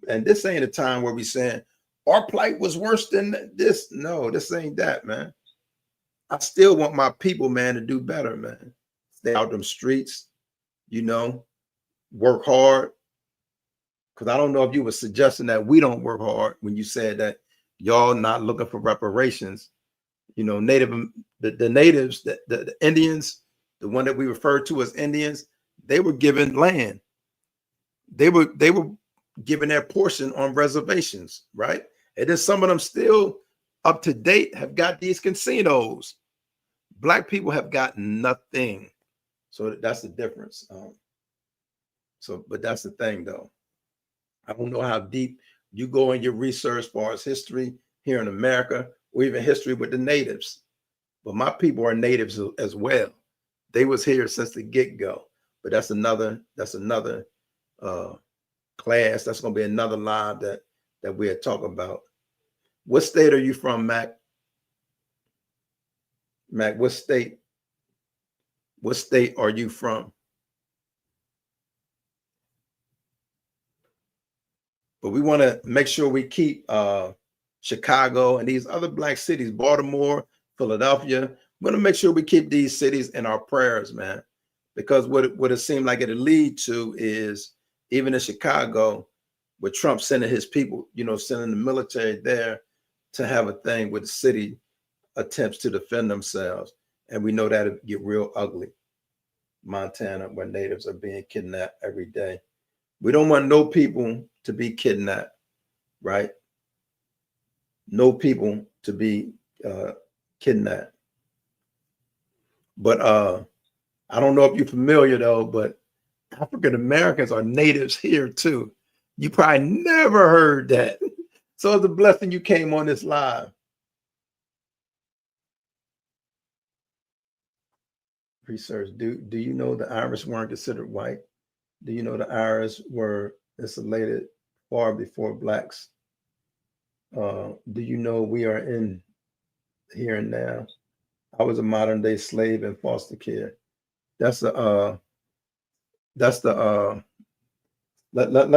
[SPEAKER 1] And this ain't a time where we're saying, our plight was worse than this. No, this ain't that, man. I still want my people, man, to do better, man. Stay out them streets, you know, work hard. Because I don't know if you were suggesting that we don't work hard when you said that y'all not looking for reparations. You know, the natives, the Indians, the one that we refer to as Indians, they were given land. They were given their portion on reservations, right? And then some of them still up to date have got these casinos. Black people have got nothing. So that's the difference. But that's the thing, though. I don't know how deep you go in your research as far as history here in America, or even history with the natives. But my people are natives as well. They was here since the get-go. But that's another class. That's going to be another live that we'll talk about. What state are you from, Mac? Mac, what state are you from? But we want to make sure we keep Chicago and these other black cities, Baltimore, Philadelphia. We want to make sure we keep these cities in our prayers, man. Because what it seemed like it'll lead to is, even in Chicago, with Trump sending his people, sending the military there to have a thing with the city attempts to defend themselves. And we know that it'll get real ugly. Montana, where natives are being kidnapped every day. We don't want no people to be kidnapped, right? No people to be kidnapped. But I don't know if you're familiar, though, but African Americans are natives here, too. You probably never heard that. So it's a blessing you came on this live. Research. Do you know the Irish weren't considered white? Do you know the Irish were insulated far before blacks? Do you know we are in here and now? I was a modern day slave in foster care. Let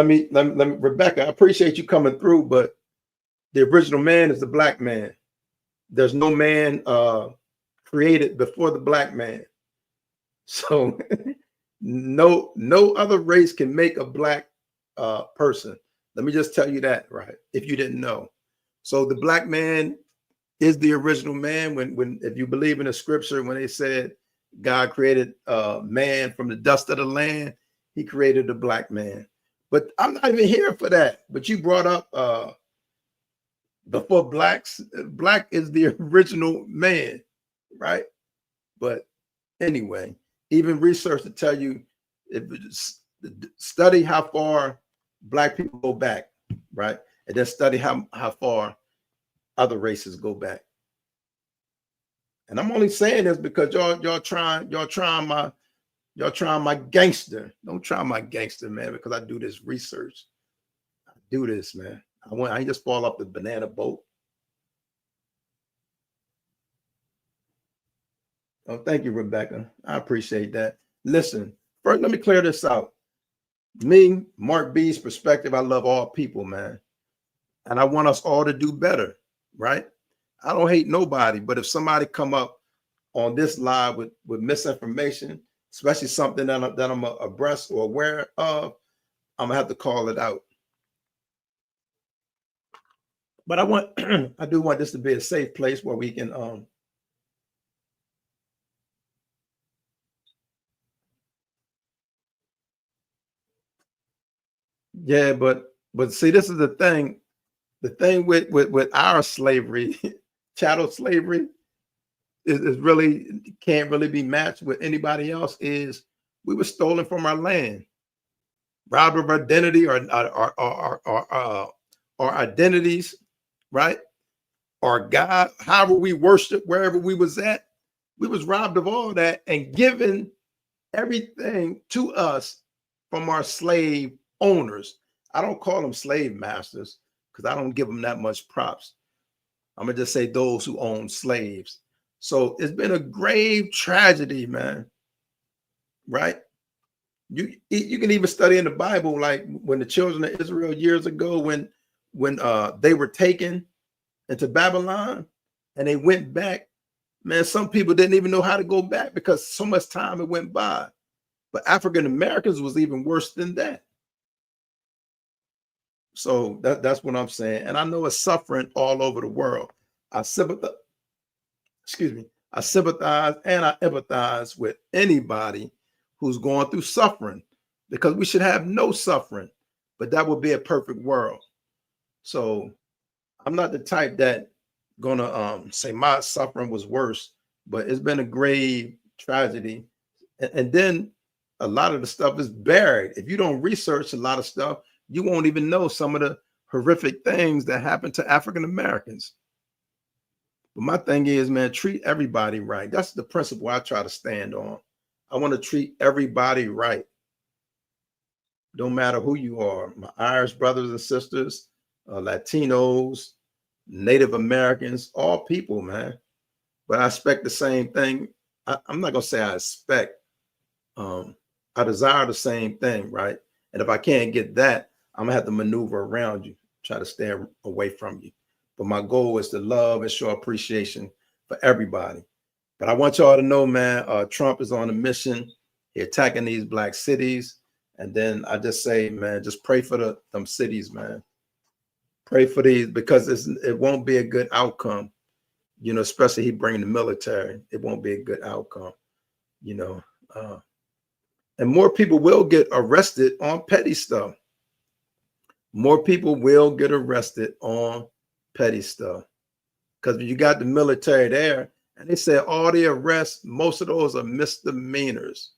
[SPEAKER 1] me Rebecca, I appreciate you coming through, but the original man is the black man. There's no man created before the black man. So no other race can make a black person. Let me just tell you that, right? If you didn't know. So the black man is the original man. When if you believe in the scripture, when they said God created man from the dust of the land, he created the black man. But I'm not even here for that. But you brought up before black is the original man, right? But anyway, even research to tell you, study how far black people go back, right? And then study how far other races go back. And I'm only saying this because y'all trying my gangster. Don't try my gangster, man, because I do this research. I do this, man. I ain't just fall off the banana boat. Oh, thank you, Rebecca. I appreciate that. Listen, first, let me clear this out. Me, Mark B's perspective, I love all people, man. And I want us all to do better, right? I don't hate nobody, but if somebody come up on this live with misinformation, especially something that I'm abreast or aware of, I'm gonna have to call it out. But I do want this to be a safe place where we can yeah, but see, this is the thing. The thing with our slavery, chattel slavery, is really can't really be matched with anybody else. Is we were stolen from our land, robbed of identity or our identities, right? Our God, however we worship, wherever we was at, we was robbed of all that and given everything to us from our slave owners. I don't call them slave masters because I don't give them that much props. I'm gonna just say those who own slaves. So it's been a grave tragedy, man. Right? You can even study in the Bible, like when the children of Israel years ago, when when they were taken into Babylon and they went back, man, some people didn't even know how to go back because so much time it went by. But African Americans was even worse than that. So that's what I'm saying. And I know it's suffering all over the world. I sympathize, excuse me, I sympathize and I empathize with anybody who's going through suffering because we should have no suffering, but that would be a perfect world. So I'm not the type that gonna say my suffering was worse, but it's been a grave tragedy. And then a lot of the stuff is buried. If you don't research a lot of stuff, you won't even know some of the horrific things that happen to African Americans. But my thing is, man, treat everybody right. That's the principle I try to stand on. I want to treat everybody right. Don't matter who you are, my Irish brothers and sisters, Latinos, Native Americans, all people, man. But I expect the same thing. I'm not gonna say I expect. I desire the same thing, right? And if I can't get that, I'm gonna have to maneuver around you, try to stay away from you. But my goal is to love and show appreciation for everybody. But I want y'all to know, man, Trump is on a mission. He's attacking these black cities. And then I just say, man, just pray for them cities, man. Pray for these because it won't be a good outcome, you know, especially he bringing the military. It won't be a good outcome, you know. And more people will get arrested on petty stuff. More people will get arrested on petty stuff because you got the military there and they said all the arrests, most of those are misdemeanors.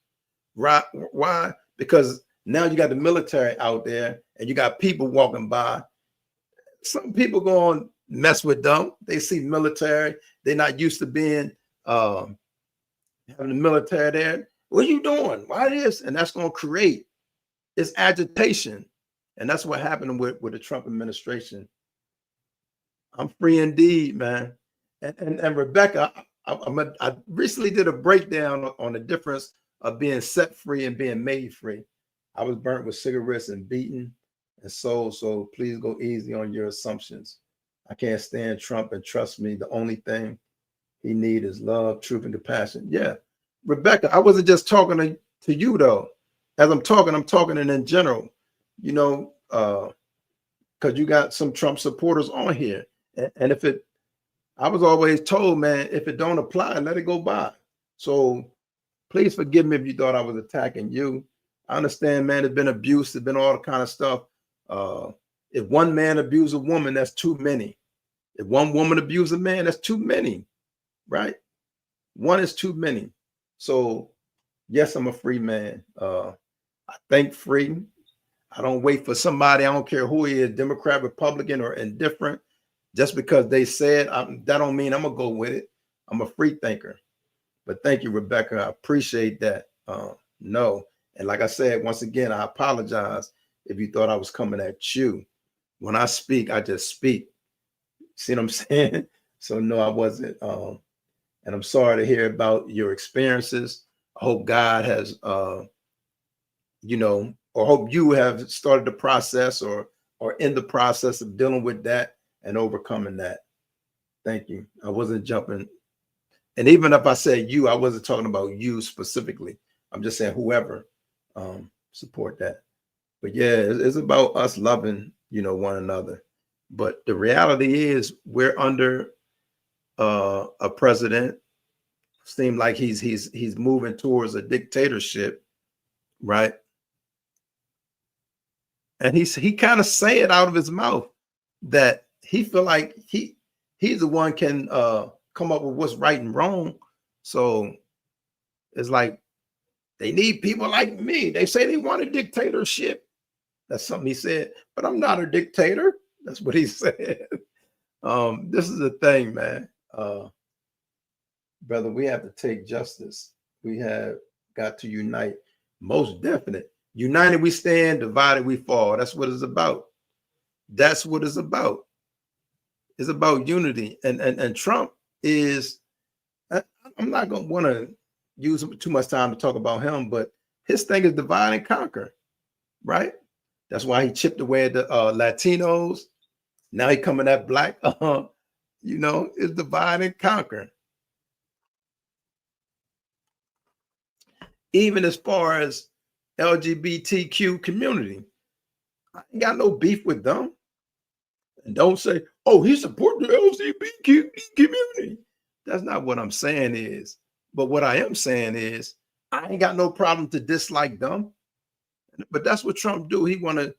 [SPEAKER 1] Right? Why? Because now you got the military out there and you got people walking by. Some people go and mess with them. They see military. They're not used to being having the military there. What are you doing? Why this? And that's going to create this agitation. And that's what happened with the Trump administration. I'm free indeed, man. And Rebecca, I recently did a breakdown on the difference of being set free and being made free. I was burnt with cigarettes and beaten and sold. So please go easy on your assumptions. I can't stand Trump, and trust me, the only thing he needs is love, truth, and compassion. Yeah. Rebecca, I wasn't just talking to you though. As I'm talking in general, you know, because you got some Trump supporters on here. And I was always told, man, if it don't apply, let it go by. So please forgive me if you thought I was attacking you. I understand, man, there's been abuse, there's been all the kind of stuff. If one man abuse a woman, that's too many. If one woman abuse a man, that's too many, right? One is too many. So yes, I'm a free man. I think free. I don't wait for somebody, I don't care who he is, Democrat, Republican, or indifferent. Just because they said, that don't mean I'm gonna go with it. I'm a free thinker. But thank you, Rebecca. I appreciate that. No. And like I said, once again, I apologize if you thought I was coming at you. When I speak, I just speak. See what I'm saying? So no, I wasn't. And I'm sorry to hear about your experiences. I hope God has, you know, or hope you have started the process or in the process of dealing with that and overcoming that. Thank you. I wasn't jumping. And even if I said you, I wasn't talking about you specifically. I'm just saying whoever support that. But yeah, it's about us loving, you know, one another. But the reality is we're under a president. Seem like he's moving towards a dictatorship, right? And he kind of say it out of his mouth that he feel like he's the one can come up with what's right and wrong. So it's like they need people like me. They say they want a dictatorship. That's something he said, but I'm not a dictator. That's what he said. This is the thing, man. Brother, we have to take justice. We have got to unite. Most definite. United we stand, divided we fall. That's what it's about. That's what it's about. It's about unity. And Trump is, I'm not going to want to use too much time to talk about him, but his thing is divide and conquer, right? That's why he chipped away at the Latinos. Now he coming at black, is divide and conquer. Even as far as LGBTQ community, I ain't got no beef with them. And don't say, oh, he support the LGBTQ community. That's not what I'm saying is. But what I am saying is, I ain't got no problem to dislike them. But that's what Trump do. He want to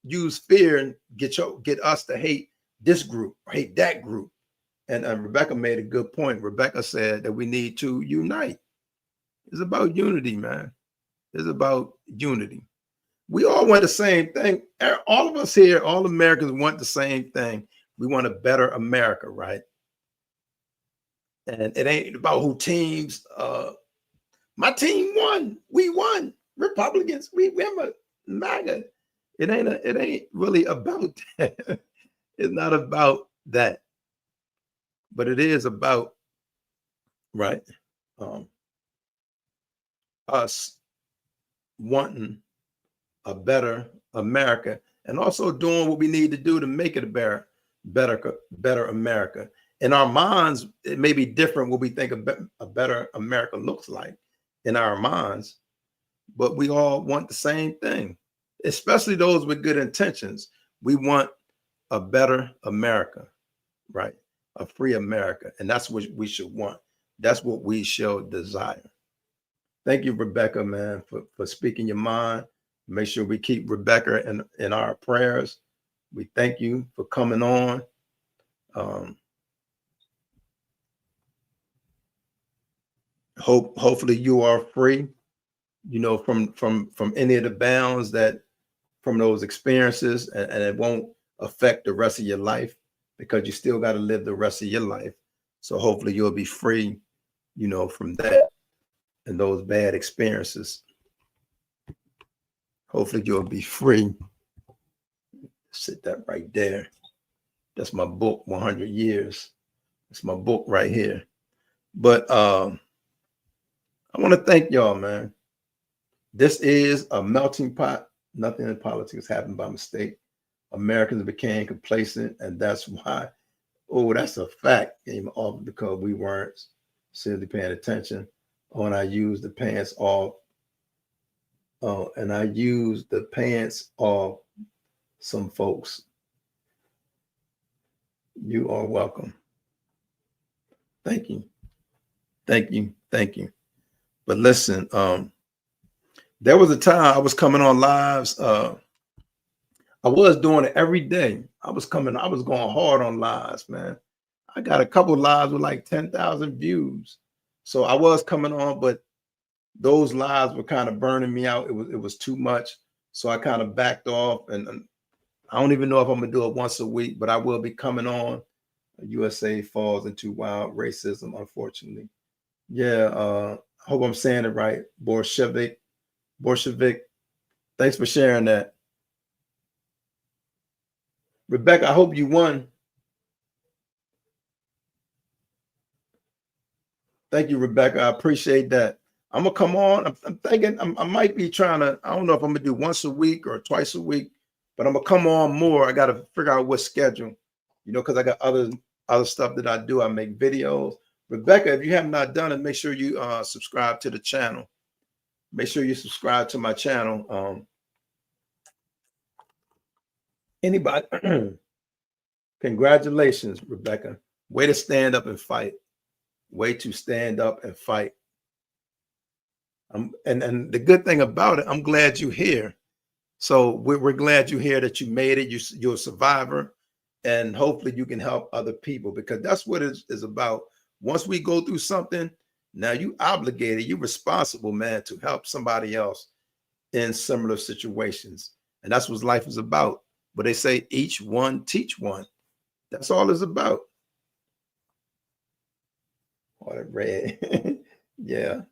[SPEAKER 1] use fear and get us to hate this group, hate that group. And Rebecca made a good point. Rebecca said that we need to unite. It's about unity, man. It's about unity. We all want the same thing. All of us here, all Americans want the same thing. We want a better America, right? And it ain't about who teams. My team won. We won. Republicans, we win. MAGA. It ain't really about that. It's not about that. But it is about, right, us wanting a better America and also doing what we need to do to make it a better America. In our minds, it may be different what we think a better America looks like in our minds, but we all want the same thing, especially those with good intentions. We want a better America, right? A free America. And that's what we should want. That's what we should desire. Thank you, Rebecca, man, for speaking your mind. Make sure we keep Rebecca in our prayers. We thank you for coming on. Hopefully you are free, from any of the bounds that from those experiences, and it won't affect the rest of your life because you still got to live the rest of your life. So hopefully you'll be free, from that and those bad experiences. Hopefully you'll be free. Sit that right there. That's my book, 100 Years. It's my book right here. But I want to thank y'all, man. This is a melting pot. Nothing in politics happened by mistake. Americans became complacent, and that's why, that's a fact, came off because we weren't seriously paying attention. And I used the pants off. And I used the pants off some folks. You are welcome. Thank you. Thank you. Thank you. But listen, there was a time I was coming on lives. I was doing it every day. I was going hard on lives, man. I got a couple lives with like 10,000 views. So I was coming on, but those lives were kind of burning me out. It was too much. So I kind of backed off, and I don't even know if I'm gonna do it once a week, but I will be coming on. USA falls into wild racism, unfortunately. Yeah, I hope I'm saying it right. Bolshevik. Thanks for sharing that. Rebecca, I hope you won. Thank you, Rebecca. I appreciate that. I'm gonna come on. I'm thinking I might be trying to. I don't know if I'm gonna do once a week or twice a week, but I'm gonna come on more. I got to figure out what schedule, because I got other stuff that I do. I make videos. Rebecca, if you have not done it, make sure you subscribe to the channel. Make sure you subscribe to my channel. Anybody? Congratulations, Rebecca. Way to stand up and fight. Way to stand up and fight. And the good thing about it, I'm glad you're here. So we're glad you're here, that you made it. You're a survivor, and hopefully you can help other people, because that's what it is about. Once we go through something, now you obligated, you're responsible, man, to help somebody else in similar situations. And that's what life is about. But they say each one teach one. That's all it's about. Oh, that red. Yeah.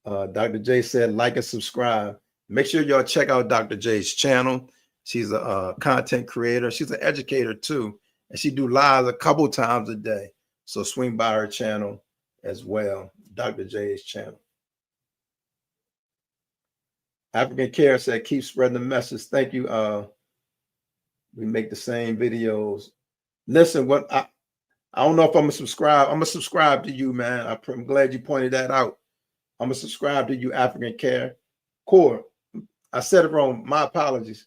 [SPEAKER 1] Dr. J said, like and subscribe. Make sure y'all check out Dr. J's channel. She's a content creator. She's an educator too. And she do lives a couple times a day. So swing by her channel as well. Dr. J's channel. African Care said, keep spreading the message. Thank you, We make the same videos. Listen, I don't know if I'm gonna subscribe. I'm gonna subscribe to you, man. I'm glad you pointed that out. I'm gonna subscribe to you, African Care Core. I said it wrong. My apologies.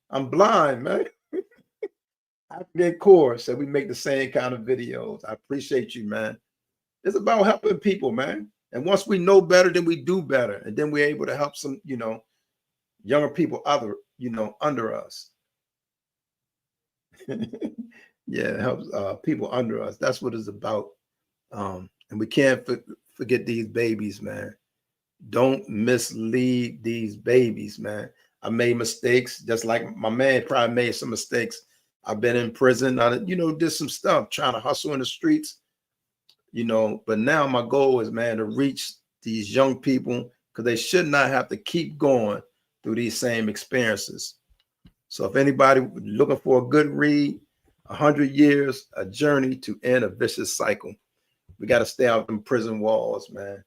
[SPEAKER 1] I'm blind, man. African Core said we make the same kind of videos. I appreciate you, man. It's about helping people, man. And once we know better, then we do better, and then we're able to help some, younger people under us. Yeah, it helps people under us. That's what it's about. And we can't forget these babies, man. Don't mislead these babies, man. I made mistakes, just like my man probably made some mistakes. I've been in prison. I, did some stuff, trying to hustle in the streets, but now my goal is, man, to reach these young people, because they should not have to keep going through these same experiences. So if anybody looking for a good read, 100 Years, A Journey to End a Vicious Cycle. We got to stay out them prison walls, man.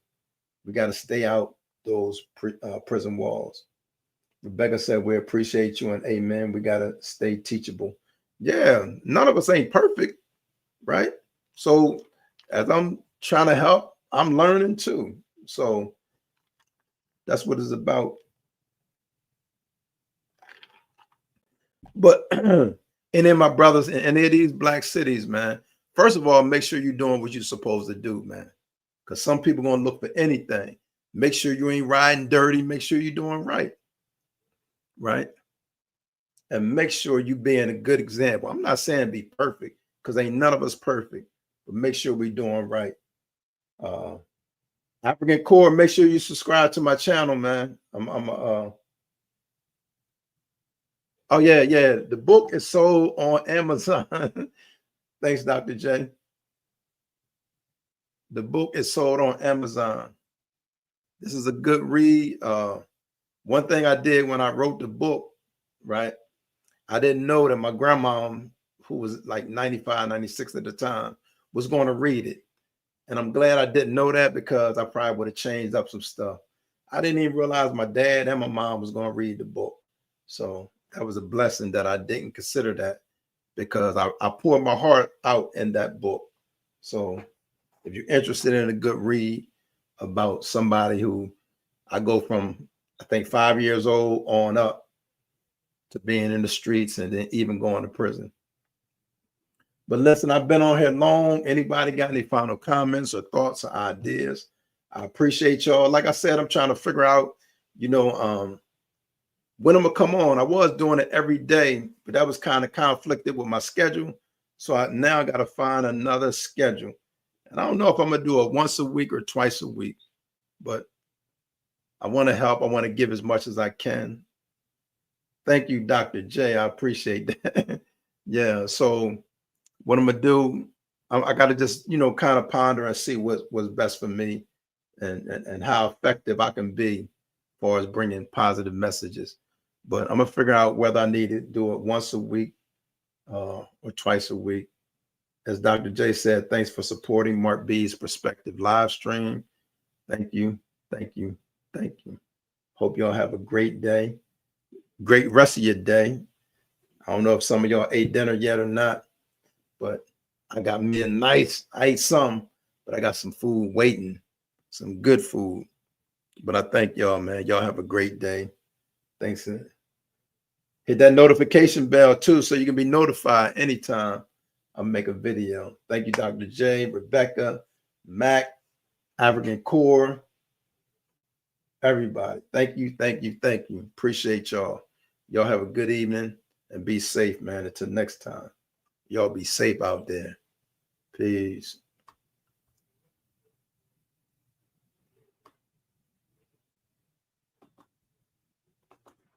[SPEAKER 1] We got to stay out those prison walls. Rebecca said, we appreciate you, and amen. We got to stay teachable. Yeah, none of us ain't perfect, right? So as I'm trying to help, I'm learning too. So that's what it's about. But and then my brothers in any of these black cities, man, first of all, make sure you're doing what you're supposed to do, man. Because some people are going to look for anything. Make sure you ain't riding dirty. Make sure you're doing right. Right. And make sure you being a good example. I'm not saying be perfect, because ain't none of us perfect, but make sure we're doing right. African Core, make sure you subscribe to my channel, man. Oh yeah. The book is sold on Amazon. Thanks, Dr. J. The book is sold on Amazon. This is a good read. One thing I did when I wrote the book, right? I didn't know that my grandma, who was like 95, 96 at the time, was going to read it. And I'm glad I didn't know that, because I probably would have changed up some stuff. I didn't even realize my dad and my mom was going to read the book. So that was a blessing that I didn't consider that, because I poured my heart out in that book. So if you're interested in a good read about somebody who I go from, I think 5 years old on up, to being in the streets and then even going to prison. But listen, I've been on here long. Anybody got any final comments or thoughts or ideas? I appreciate y'all. Like I said, I'm trying to figure out, when I'm gonna come on. I was doing it every day, but that was kind of conflicted with my schedule. So I now got to find another schedule. And I don't know if I'm gonna do it once a week or twice a week, but I want to help. I want to give as much as I can. Thank you, Dr. J. I appreciate that. Yeah. So what I'm gonna do, I got to just kind of ponder and see what's best for me, and how effective I can be as far as bringing positive messages. But I'm gonna figure out whether I need to do it once a week or twice a week. As Dr. J said, thanks for supporting Mark B's Perspective live stream. Thank you, thank you, thank you. Hope y'all have a great day. Great rest of your day. I don't know if some of y'all ate dinner yet or not, but I got me I ate some, but I got some food waiting, some good food. But I thank y'all, man. Y'all have a great day. Thanks. Hit that notification bell too, so you can be notified anytime I make a video. Thank you, Dr. J, Rebecca, Mac, African Core, everybody. Thank you, thank you, thank you. Appreciate y'all. Y'all have a good evening and be safe, man. Until next time. Y'all be safe out there. Peace.